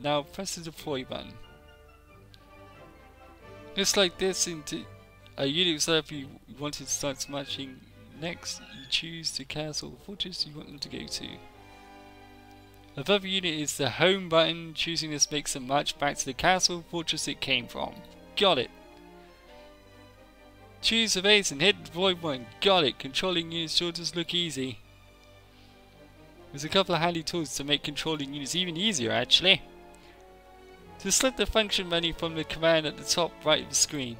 Now press the deploy button. Just like this into a unit set up you wanted to start smashing. Next, you choose the castle or fortress you want them to go to. Above the unit is the home button. Choosing this makes them march back to the castle or fortress it came from. Got it. Choose the base and hit the deploy button. Got it. Controlling units sure does look easy. There's a couple of handy tools to make controlling units even easier actually. To select the function menu from the command at the top right of the screen.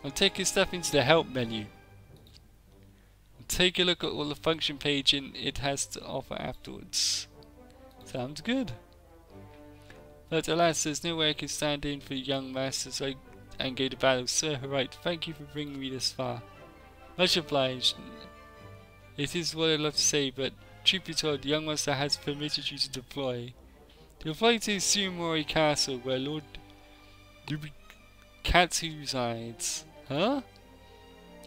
I'll take your step into the help menu. Take a look at all the function page it has to offer afterwards. Sounds good. But alas, there's no way I can stand in for young masters and go to battle. Sir, right, thank you for bringing me this far. Much obliged. It is what I'd love to say, but truth be told, the young master has permitted you to deploy. Deploy to Sumori Castle, where Lord Nobukatsu resides. Huh?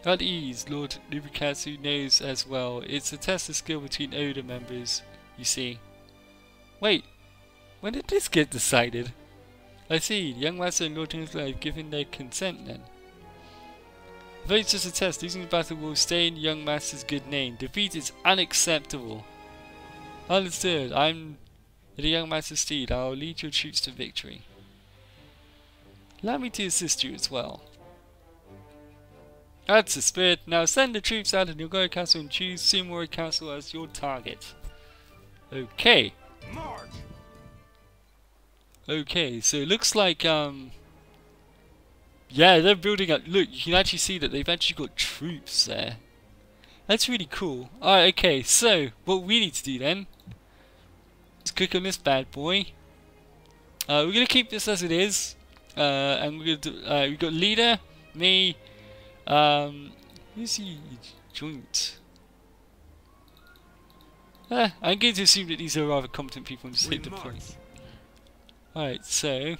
At ease, Lord Nobukatsu knows as well. It's a test of skill between Oda members, you see. Wait, when did this get decided? I see, the young master and Lord Nobukatsu have given their consent then. Though it's just a test, losing the battle will stay in the young master's good name. Defeat is unacceptable. Understood, I'm the young master's steed. I'll lead your troops to victory. Allow me to assist you as well. That's the spirit. Now send the troops out of Nagoya Castle and choose Sumori Castle as your target. Okay. March. Okay, so it looks like yeah, they're building up. Look, you can actually see that they've actually got troops there. That's really cool. Alright, okay, so what we need to do then is click on this bad boy. We're gonna keep this as it is. And we're gonna do, we've got leader, me, who's the joint? I'm going to assume that these are rather competent people and just hit the point. Alright, so...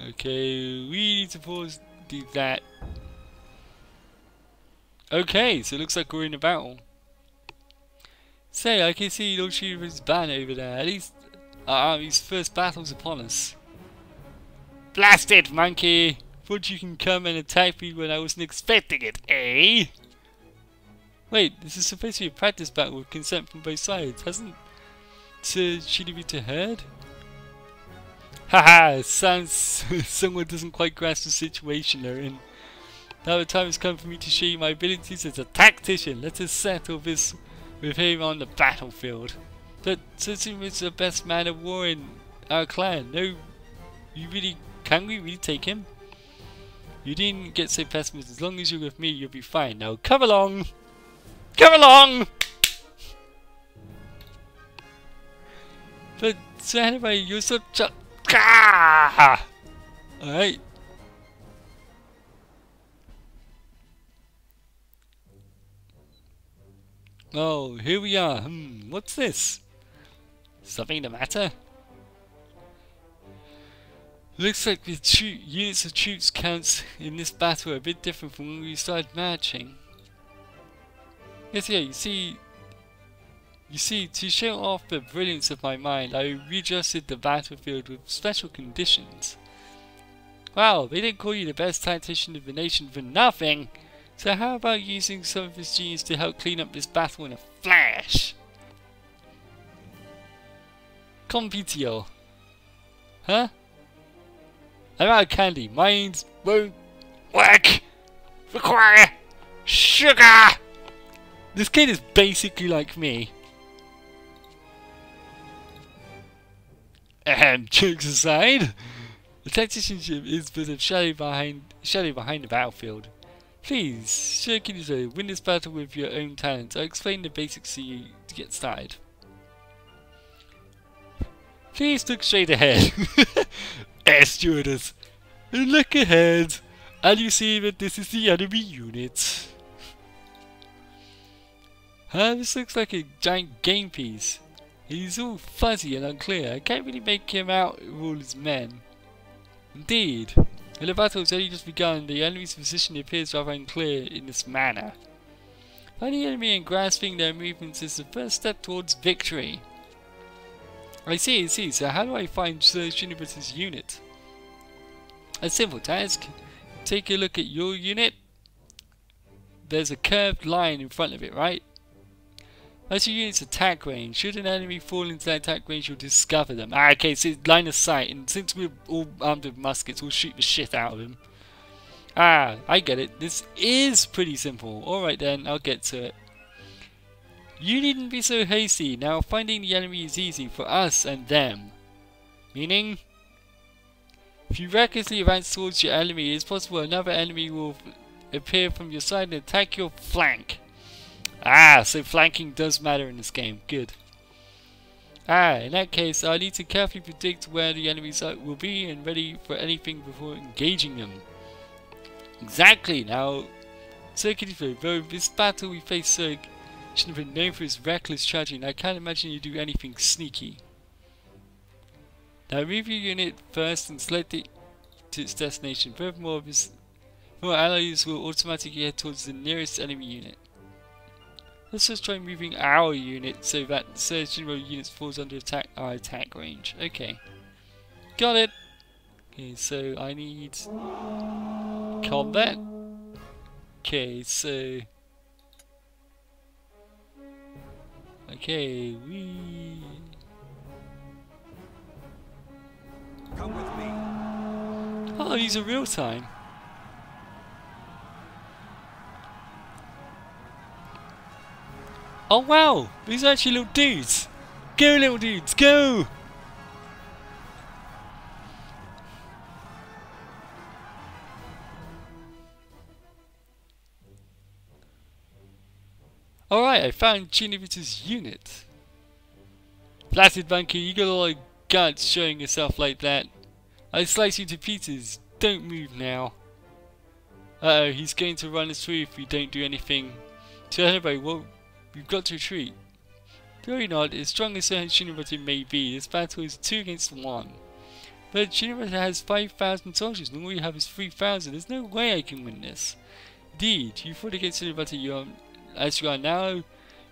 Okay, we need to pause, do that. Okay, so it looks like we're in a battle. Say, I can see Lord Shiva's banner over there. At least our army's first battle's upon us. Blast it, monkey! Thought you can come and attack me when I wasn't expecting it, eh? Wait, this is supposed to be a practice battle with consent from both sides. Hasn't Shiribita heard? Haha, sounds someone doesn't quite grasp the situation they're in. Now the time has come for me to show you my abilities as a tactician. Let us settle this with him on the battlefield. But Sutsumi is the best man of war in our clan. No, can we really take him? You didn't get so pessimistic. As long as you're with me, you'll be fine. Now come along! Come along! But so anyway, you're such a... Alright. Oh, here we are. What's this? Something the matter? Looks like the units of troops counts in this battle are a bit different from when we started marching. Yes, yeah, you see, to show off the brilliance of my mind, I readjusted the battlefield with special conditions. Wow, they didn't call you the best tactician of the nation for nothing! So how about using some of his genius to help clean up this battle in a flash? Compitio. Huh? I'm out of candy. Mines won't work! Require sugar! This kid is basically like me. Jokes aside, the tacticianship is but a shadow behind the battlefield. Please, sure can you say, win this battle with your own talents. I'll explain the basics to you to get started. Please look straight ahead. Air stewardess. Look ahead. And you see that this is the enemy unit. This looks like a giant game piece. He's all fuzzy and unclear. I can't really make him out with all his men. Indeed. And the battle has only just begun. The enemy's position appears rather unclear in this manner. Finding the enemy and grasping their movements is the first step towards victory. I see. So how do I find Sir Shinobu's unit? A simple task. Take a look at your unit. There's a curved line in front of it, right? That's your unit's attack range. Should an enemy fall into that attack range, you'll discover them. Okay, so it's line of sight, and since we're all armed with muskets, we'll shoot the shit out of him. I get it. This is pretty simple. Alright then, I'll get to it. You needn't be so hasty. Now, finding the enemy is easy for us and them. Meaning, if you recklessly advance towards your enemy, it's possible another enemy will appear from your side and attack your flank. So flanking does matter in this game. Good. In that case, I need to carefully predict where the enemies will be and ready for anything before engaging them. Exactly. Now, Circuity, though this battle we face Sir should have been known for his reckless tragedy, and I can't imagine you do anything sneaky. Now move your unit first and select it to its destination. Furthermore, more allies will automatically head towards the nearest enemy unit. Let's just try moving our unit so that certain units falls under our attack range. Okay. Got it! Okay, so I need combat. Okay, so Come with me. Oh, these are real time. Oh wow! These are actually little dudes! Go little dudes, go! Alright, I found Chinivita's unit. Flaccid Bunker, you got a lot of guts showing yourself like that. I slice you to pieces. Don't move now. Uh-oh, he's going to run us through if we don't do anything. So anyway, well, we've got to retreat. Worry not, as strong as Shinobata may be, this battle is 2 against 1. But Shinobata has 5,000 soldiers, and all you have is 3,000. There's no way I can win this. Indeed, you fought against Shinobata as you are now,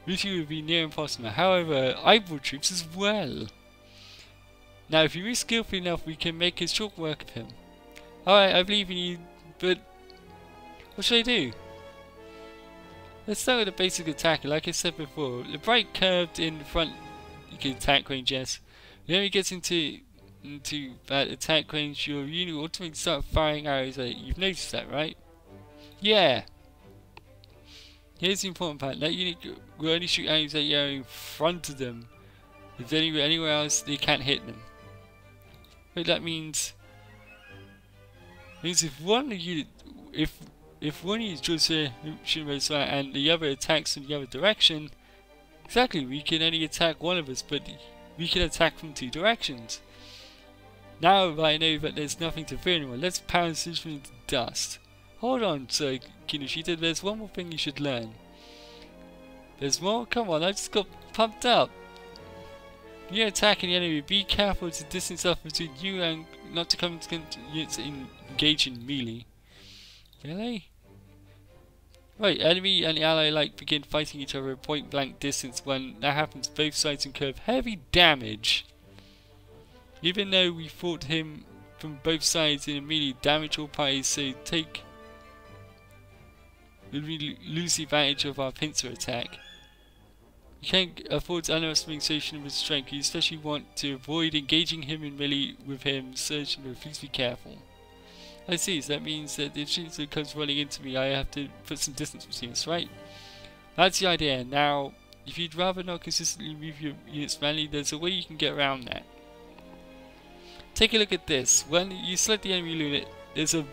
victory would be near impossible. However, I brought troops as well. Now, if you move skillfully enough, we can make a short work of him. Alright, I believe in you, but what should I do? Let's start with a basic attack. Like I said before, the bright curved in front, you can attack range, yes. When it gets into that attack range, your unit will automatically start firing arrows at it. You've noticed that, right? Yeah. Here's the important part. That unit will only shoot arrows at the area in front of them. If anywhere else, they can't hit them. But that means if one unit, if one unit draws a shooting and the other attacks from the other direction, exactly, we can only attack one of us, but we can attack from 2 directions. Now I know that there's nothing to fear anymore. Let's pound this into dust. Hold on, Sir Kinoshita, there's one more thing you should learn. There's more? Come on, I just got pumped up. When you're attacking the enemy, be careful to distance yourself between you and not to come to units engage in melee. Really? Right, enemy and ally alike begin fighting each other at point blank distance. When that happens, both sides incur heavy damage. Even though we fought him from both sides in a melee, damage all parties, so we lose the advantage of our pincer attack. You can't afford to underestimate Shinobata's strength. You especially want to avoid engaging him in melee with him, so please be careful. I see, so that means that if Shinobata comes running into me, I have to put some distance between us, right? That's the idea. Now, if you'd rather not consistently move your units manually, there's a way you can get around that. Take a look at this. When you select the enemy unit, there's a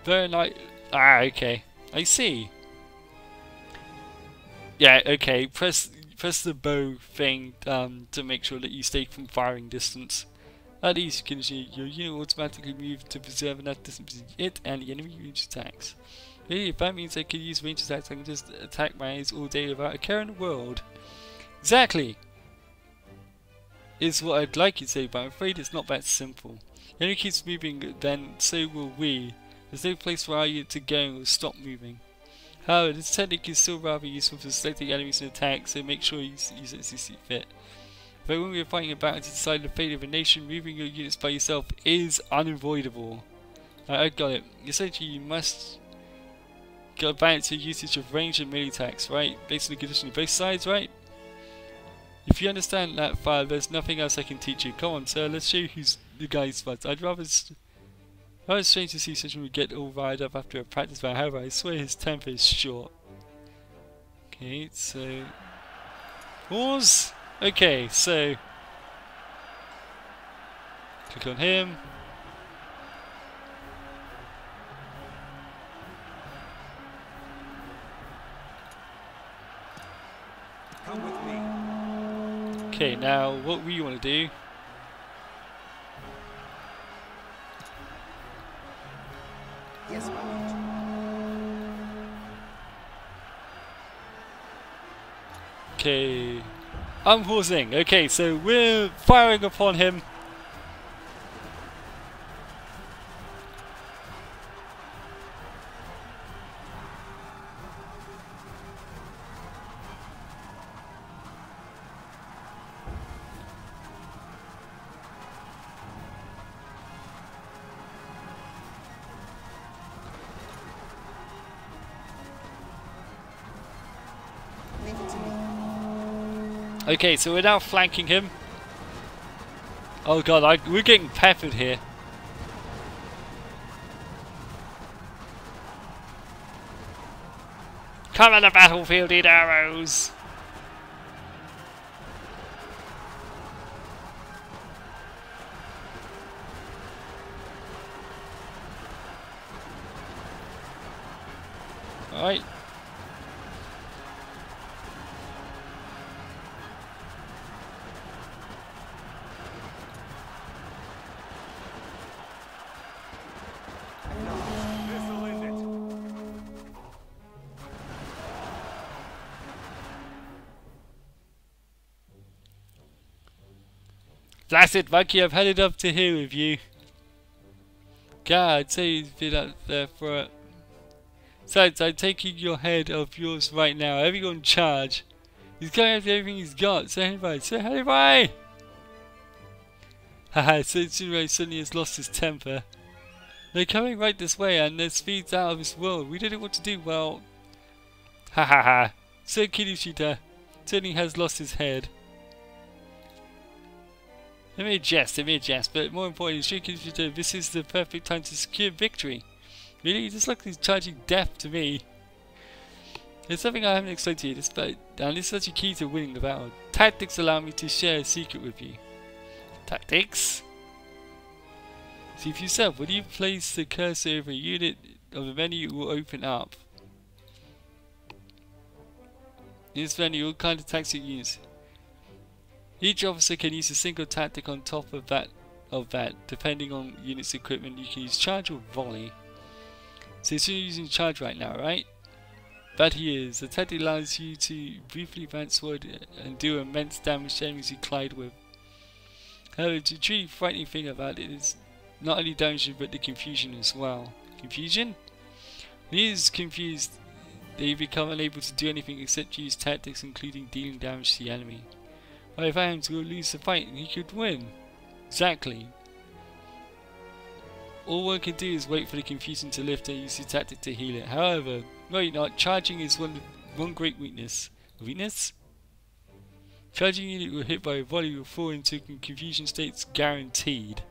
very nice... Ah, okay. I see. Yeah, okay. Press the bow thing to make sure that you stay from firing distance. At least you can see your unit will automatically move to preserve enough distance between it and the enemy range attacks. Really, if that means I can use range attacks, I can just attack my enemies all day without a care in the world. Exactly! Is what I'd like you to say, but I'm afraid it's not that simple. The enemy keeps moving, then so will we. There's no place for our unit to go or stop moving. However, this technique is still rather useful for selecting enemies and attacks, so make sure you use it as you see fit. But when we are fighting a battle to decide the fate of a nation, moving your units by yourself is unavoidable. I got it. Essentially, you must get a balance to usage of range and melee attacks, right? Based on the condition of both sides, right? If you understand that file, there's nothing else I can teach you. Come on, sir, let's show you who's the guy spots. I'd rather... It's strange to see such a get all riled up after a practice round. However, I swear his temper is short. Okay, so... Pause! Okay, so... Click on him. Come with me. Okay, now what we want to do... Yes, my lord. Okay, I'm pausing. Okay, so we're firing upon him. Okay, so we're now flanking him. Oh god, we're getting peppered here. Come on the battlefield, eat arrows! Alright. That's it, Monkey. I've had it up to here with you. God, I'd say he's been up there for a... Besides, I'm taking your head of yours right now. Everyone charge. He's going after everything he's got. Say hi, say hi, bye! Haha, so Tsunade suddenly has lost his temper. They're coming right this way and their speed's out of this world. We don't know what to do. Well... Ha ha ha. So Kinushita certainly has lost his head. Let me adjust, but more importantly, Sri Kinushita, this is the perfect time to secure victory. Really? Just like he's charging death to me. There's something I haven't explained to you, and this is such a key to winning the battle. Tactics allow me to share a secret with you. Tactics? See for yourself, when you place the cursor over a unit of a menu, it will open up. In this menu, all kinds of tactics units. Each officer can use a single tactic on top of that. Depending on unit's equipment, you can use charge or volley. So you're using charge right now, right? That he is. The tactic allows you to briefly advance forward and do immense damage to enemies you collide with. However, the truly frightening thing about it is not only damage but the confusion as well. Confusion? When he is confused, they become unable to do anything except use tactics, including dealing damage to the enemy. Well, if I am to lose the fight, he could win. Exactly. All one can do is wait for the confusion to lift and use the tactic to heal it. However, no you're not. Charging is one great weakness. Weakness? Charging unit will hit by a volley will fall into confusion states guaranteed.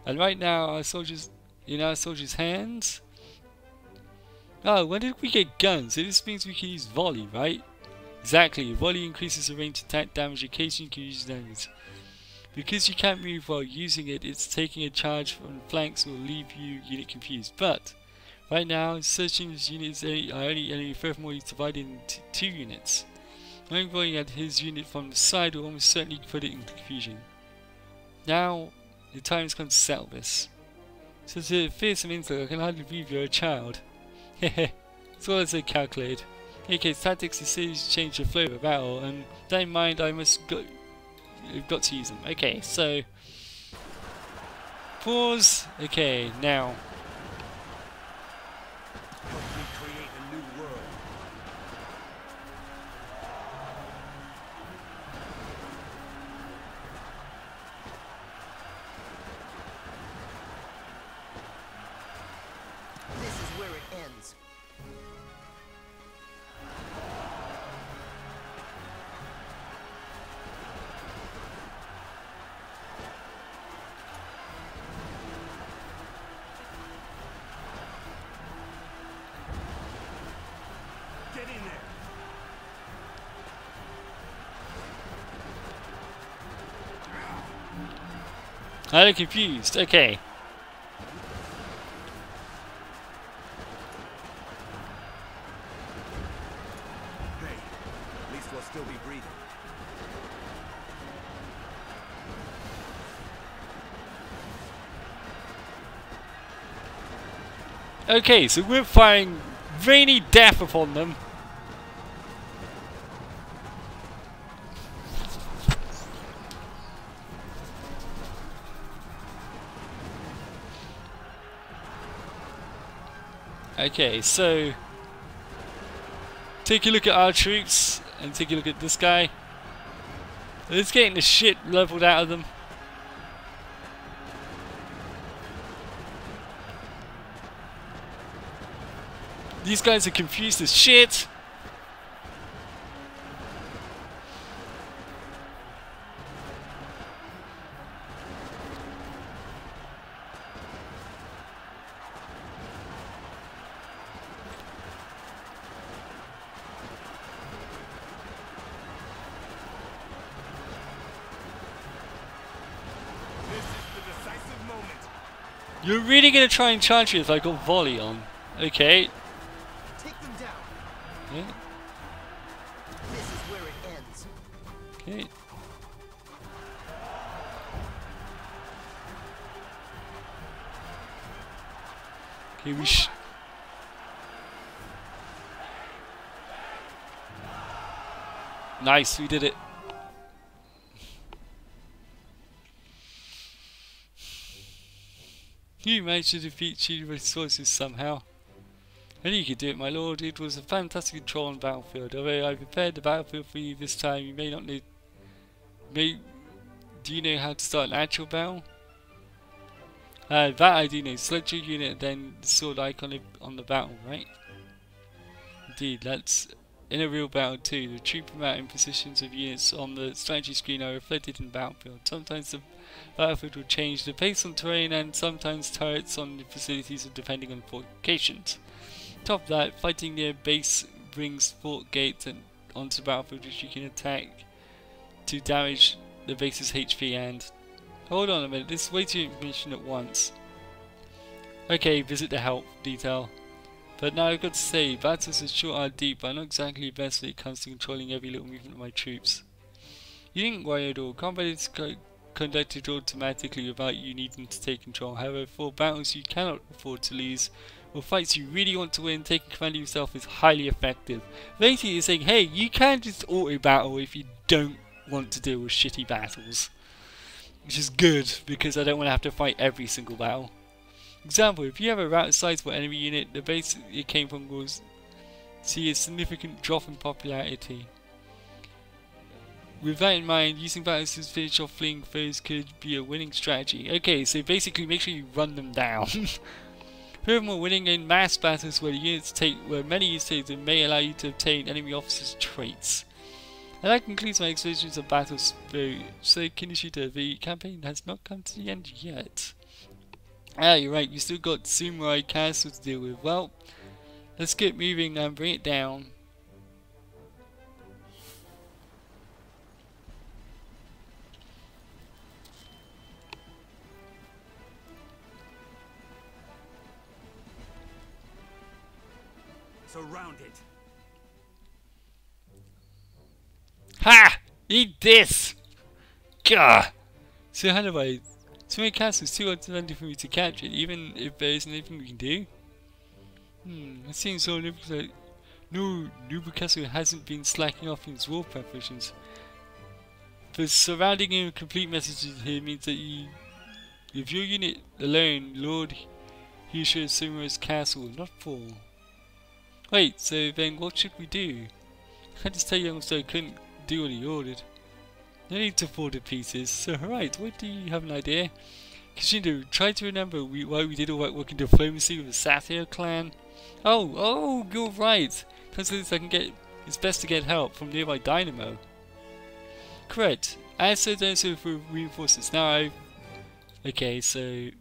And right now our soldiers in our soldiers' hands. Oh, when did we get guns? So this means we can use volley, right? Exactly. Volley increases the range attack damage occasionally can use enemies. Because you can't move while using it, it's taking a charge from flanks will leave you unit confused. But right now, searching this unit is only furthermore divided into 2 units. Knowing volleying at his unit from the side will almost certainly put it in confusion. Now, the time has come to settle this. So to fearsome intellect, I can hardly believe you're a child. Hehe, it's all as I calculate. In any case, tactics is serious to change the flow of a battle, and that in mind, I've got to use them. Okay, so pause. Okay, now. Help me create a new world. This is where it ends. Get in there. I'm confused. Okay. Hey, at least we'll still be breathing. Okay, so we're firing rainy death upon them. Okay, so take a look at our troops and take a look at this guy. It's getting the shit leveled out of them. These guys are confused as shit. This is the decisive moment. You're really gonna try and charge me if I got volley on? Okay. Take them down. Yeah. This is where it ends. Okay. Okay, nice, we did it. You managed to defeat cheated resources somehow. I knew you could do it, my lord. It was a fantastic control on the battlefield. Although I prepared the battlefield for you this time, you may not need... Do you know how to start an actual battle? That I do know. Select your unit, then the sword icon on the battle, right? Indeed, that's in a real battle too. The troop amount and positions of units on the strategy screen are reflected in the battlefield. Sometimes the battlefield will change the pace on terrain, and sometimes turrets on the facilities depending on fortifications. Top of that, fighting near base brings fort gates and onto the battlefield, which you can attack to damage the base's HP. And hold on a minute, this is way too much information at once. Okay, visit the help detail. But now I've got to say, battles are short and deep, but I'm not exactly the best when it comes to controlling every little movement of my troops. You needn't worry at all. Combat is conducted automatically without you needing to take control. However, for battles you cannot afford to lose, or fights you really want to win, taking command of yourself is highly effective. Basically, it's saying, hey, you can just auto-battle if you don't want to deal with shitty battles. Which is good, because I don't want to have to fight every single battle. Example, if you have a rather sizable enemy unit, the base it came from will see a significant drop in popularity. With that in mind, using battles to finish off fleeing foes could be a winning strategy. Okay, so basically make sure you run them down. Furthermore, winning in mass battles where many units take them may allow you to obtain enemy officers' traits. And that concludes my explorations of battles. So Kinishita, the campaign has not come to the end yet. Ah, you're right, you still got Samurai Castle to deal with. Well, let's get moving and bring it down. Surround it. Ha! Eat this! Gah! So anyway, Samurai Castle is too undecided for me to capture it, even if there isn't anything we can do. It seems so. NOBUNAGA hasn't been slacking off in its war preparations. But surrounding him with complete messages here means that if your unit alone, Lord Husha Samurai's castle will not fall. Wait, so then what should we do? I can't just tell you so I couldn't do what he ordered. No need to fall to pieces. So right, what do you have an idea? Kishindo, try to remember why we did all that work in diplomacy with the Satyr clan. Oh, you're right. Considering it's best to get help from nearby Dynamo. Correct. As so then so for reinforcements. Now okay, so the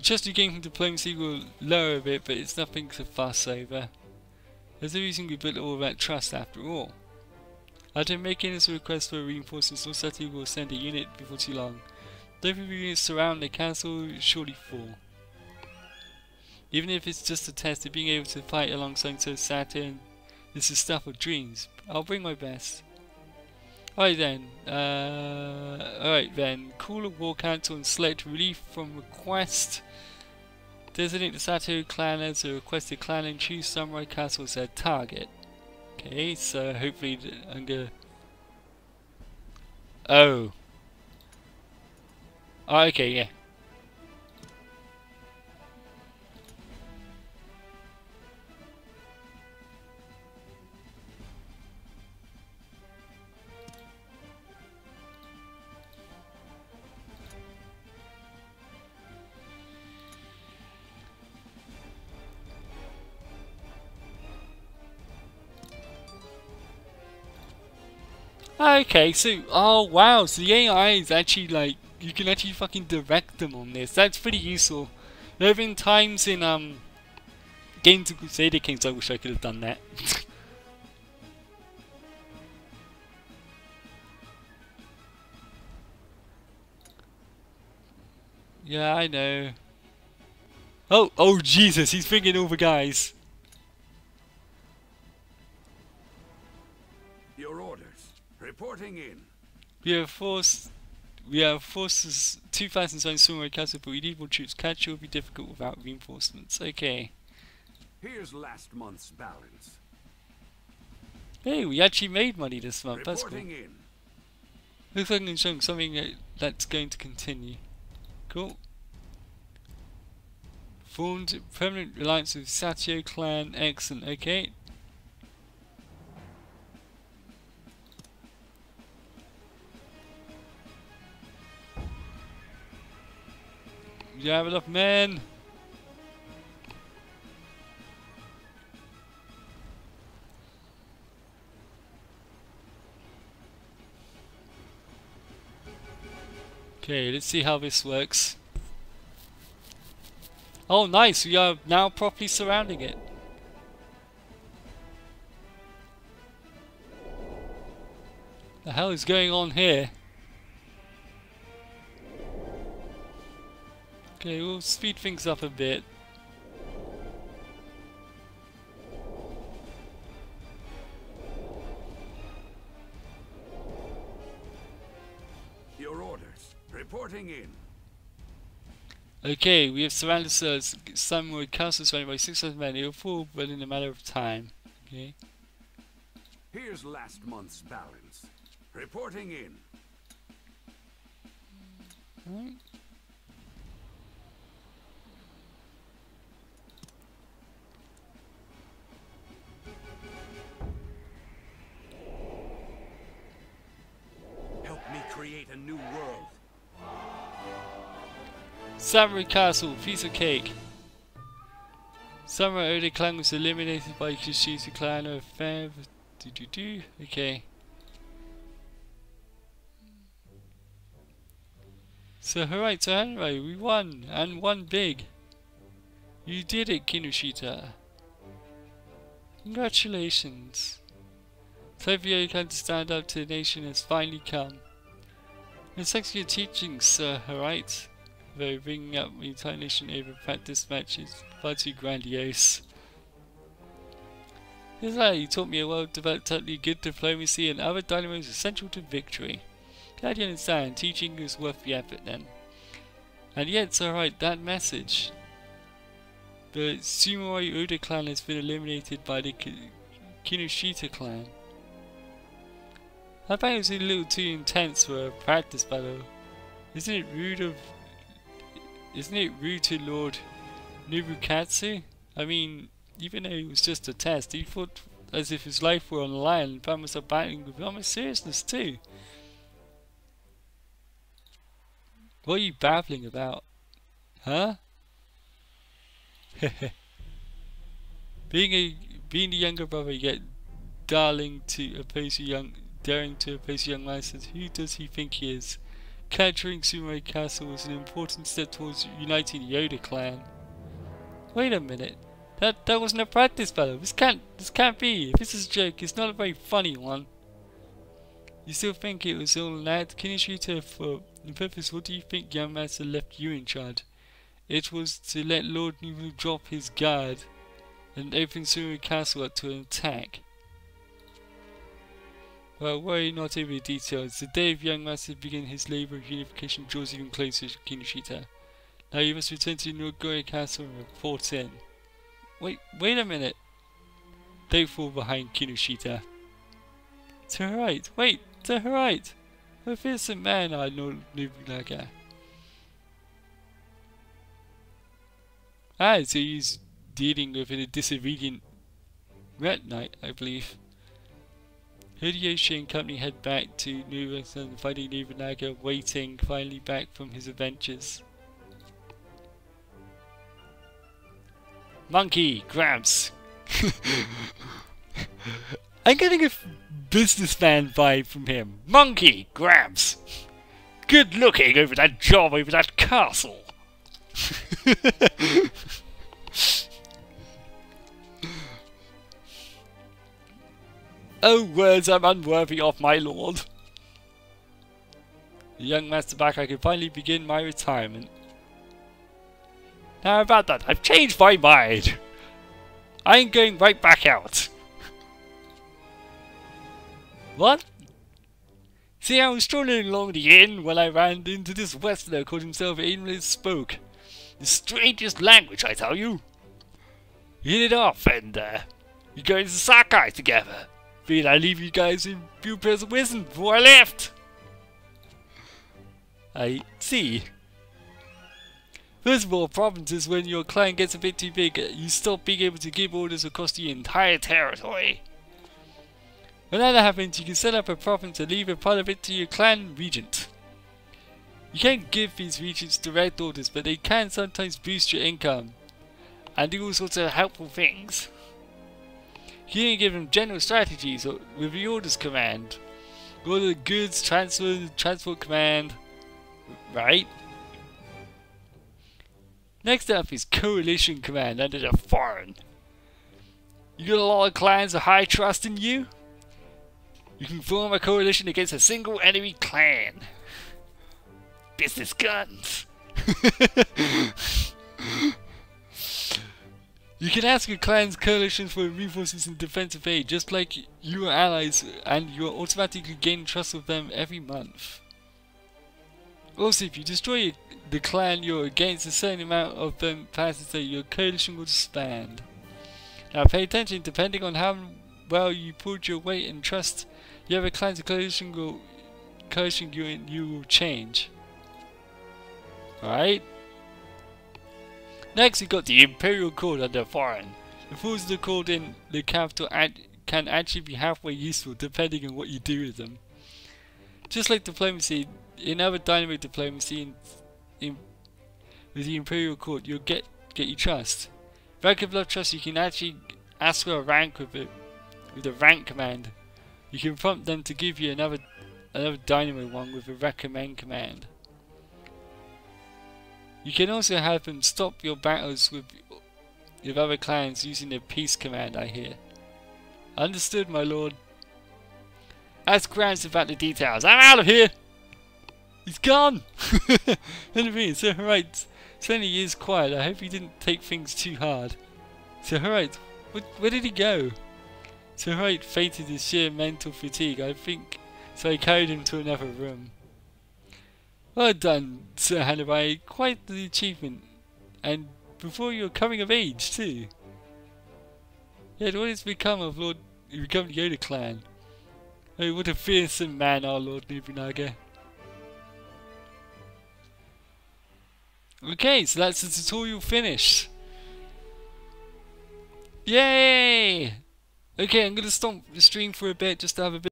trust you gain from diplomacy will lower a bit, but it's nothing to fuss over. There's a reason we built all that trust after all. After making this request for reinforcements, all Satyr will send a unit before too long. Though the units surround the castle will surely fall. Even if it's just a test of being able to fight alongside so Satyr, this is stuff of dreams. I'll bring my best. Alright then, call a war council and select relief from request. Designate the Satyr clan as a requested clan and choose Samurai Castle as their target. Okay, so hopefully I'm gonna... Oh. Okay, yeah. Okay, so, oh wow, so the AI is actually like, you can actually fucking direct them on this. That's pretty useful. There have been times in games of Crusader Kings I wish I could have done that. Yeah, I know. Oh Jesus, he's bringing all the guys. Your orders. Reporting in. We have forces 2,000 Samurai Castle, but we need more troops. Capture will be difficult without reinforcements. Okay. Here's last month's balance. Hey, we actually made money this month. That's cool. Reporting in. Looks like I'm showing something that's going to continue. Cool. Formed permanent alliance with Satio clan. Excellent. Okay. You have enough men. Okay, let's see how this works. Oh nice, we are now properly surrounding it. The hell is going on here? Okay, we'll speed things up a bit. Your orders. Reporting in. Okay, we have surrounded ourselves. Samurai castle surrounded by 600 men. It will fall, but in a matter of time. Okay. Here's last month's balance. Reporting in. Alright. Help me create a new world. Samurai castle, piece of cake. Samurai Oda clan was eliminated by Kishizu clan of Feb. Okay. So alright, so anyway, we won, and won big. You did it, Kinoshita. Congratulations. Time for your clan to stand up to the nation has finally come. And thanks for your teachings, sir, alright? Though bringing up the entire nation over practice matches far too grandiose. Here's how you taught me a well-developed, totally good diplomacy and other dynamos essential to victory. Glad you understand, teaching is worth the effort then. And yet it's alright, that message. The Samurai Oda clan has been eliminated by the Kinoshita clan. I found it was a little too intense for a practice battle. Isn't it rude to Lord Nobukatsu? I mean, even though it was just a test, he fought as if his life were on the line and found himself battling with almost seriousness too. What are you babbling about? Huh? Being the younger brother, yet daring to oppose a young man, says, who does he think he is? Capturing Samurai Castle was an important step towards uniting the Oda clan. Wait a minute. That wasn't a practice battle. This can't be. If this is a joke, it's not a very funny one. You still think it was all an act? Kinoshita, for the purpose, what do you think young master left you in charge? It was to let Lord Nubu drop his guard and open Samurai Castle up to an attack. Well, worry not over the details. The day of young master begin his labour of unification draws even closer to Kinoshita. Now you must return to Nagoya Castle and report in. Wait a minute. Don't fall behind Kinoshita. To her right. Wait, to her right. A fearsome man, I know Nobunaga. Ah, so he's dealing with a disobedient rat knight, I believe. Hideyoshi and company head back to Nobunaga and finding Nobunaga waiting, finally back from his adventures. Monkey grabs. I'm getting a businessman vibe from him. Monkey grabs. Good looking over that job over that castle. Oh, words I'm unworthy of, my lord. The young master back, I can finally begin my retirement. Now about that, I've changed my mind. I'm going right back out. What? See, I was strolling along the inn when I ran into this westerner called himself Aimless Spoke. The strangest language, I tell you. We hit it off and we go into Sakai together. Figured I'd leave you guys in few pairs of wisdom before I left. I see. First of all, problems is when your clan gets a bit too big, you stop being able to give orders across the entire territory. When that happens, you can set up a province and leave a part of it to your clan regent. You can't give these regents direct orders, but they can sometimes boost your income and do all sorts of helpful things. You can give them general strategies with the orders command. Order goods, transport command, right? Next up is coalition command under the foreign. You got a lot of clans of high trust in you? You can form a coalition against a single enemy clan. Business guns. You can ask your clan's coalitions for resources and defensive aid, just like your allies, and you are automatically gaining trust with them every month. Also, if you destroy the clan you're against, a certain amount of them passes, so your coalition will disband. Now pay attention, depending on how well you pulled your weight and trust the other clan's coalition you will change. Alright? Next we got the Imperial Court under foreign. The fools of the court in the capital can actually be halfway useful depending on what you do with them. Just like diplomacy, in other dynamic diplomacy with the Imperial Court, you'll get your trust. Rank of love trust, you can actually ask for a rank with the rank command. You can prompt them to give you another dynamo one with a recommend command. You can also have them stop your battles with other clans using the peace command, I hear. Understood, my lord. Ask Grants about the details. I'm out of here! He's gone! Anyway, so alright, Slenny is quiet. I hope he didn't take things too hard. So alright, where did he go? So alright, fainted his sheer mental fatigue, I think, so I carried him to another room. Well done, Sir Hannibal, quite the achievement, and before your coming of age too. Yet what has become of the Yoda clan? Oh, what a fearsome man our Lord Nobunaga. Okay, so that's the tutorial finished. Yay! Okay, I'm gonna stop the stream for a bit just to have a bit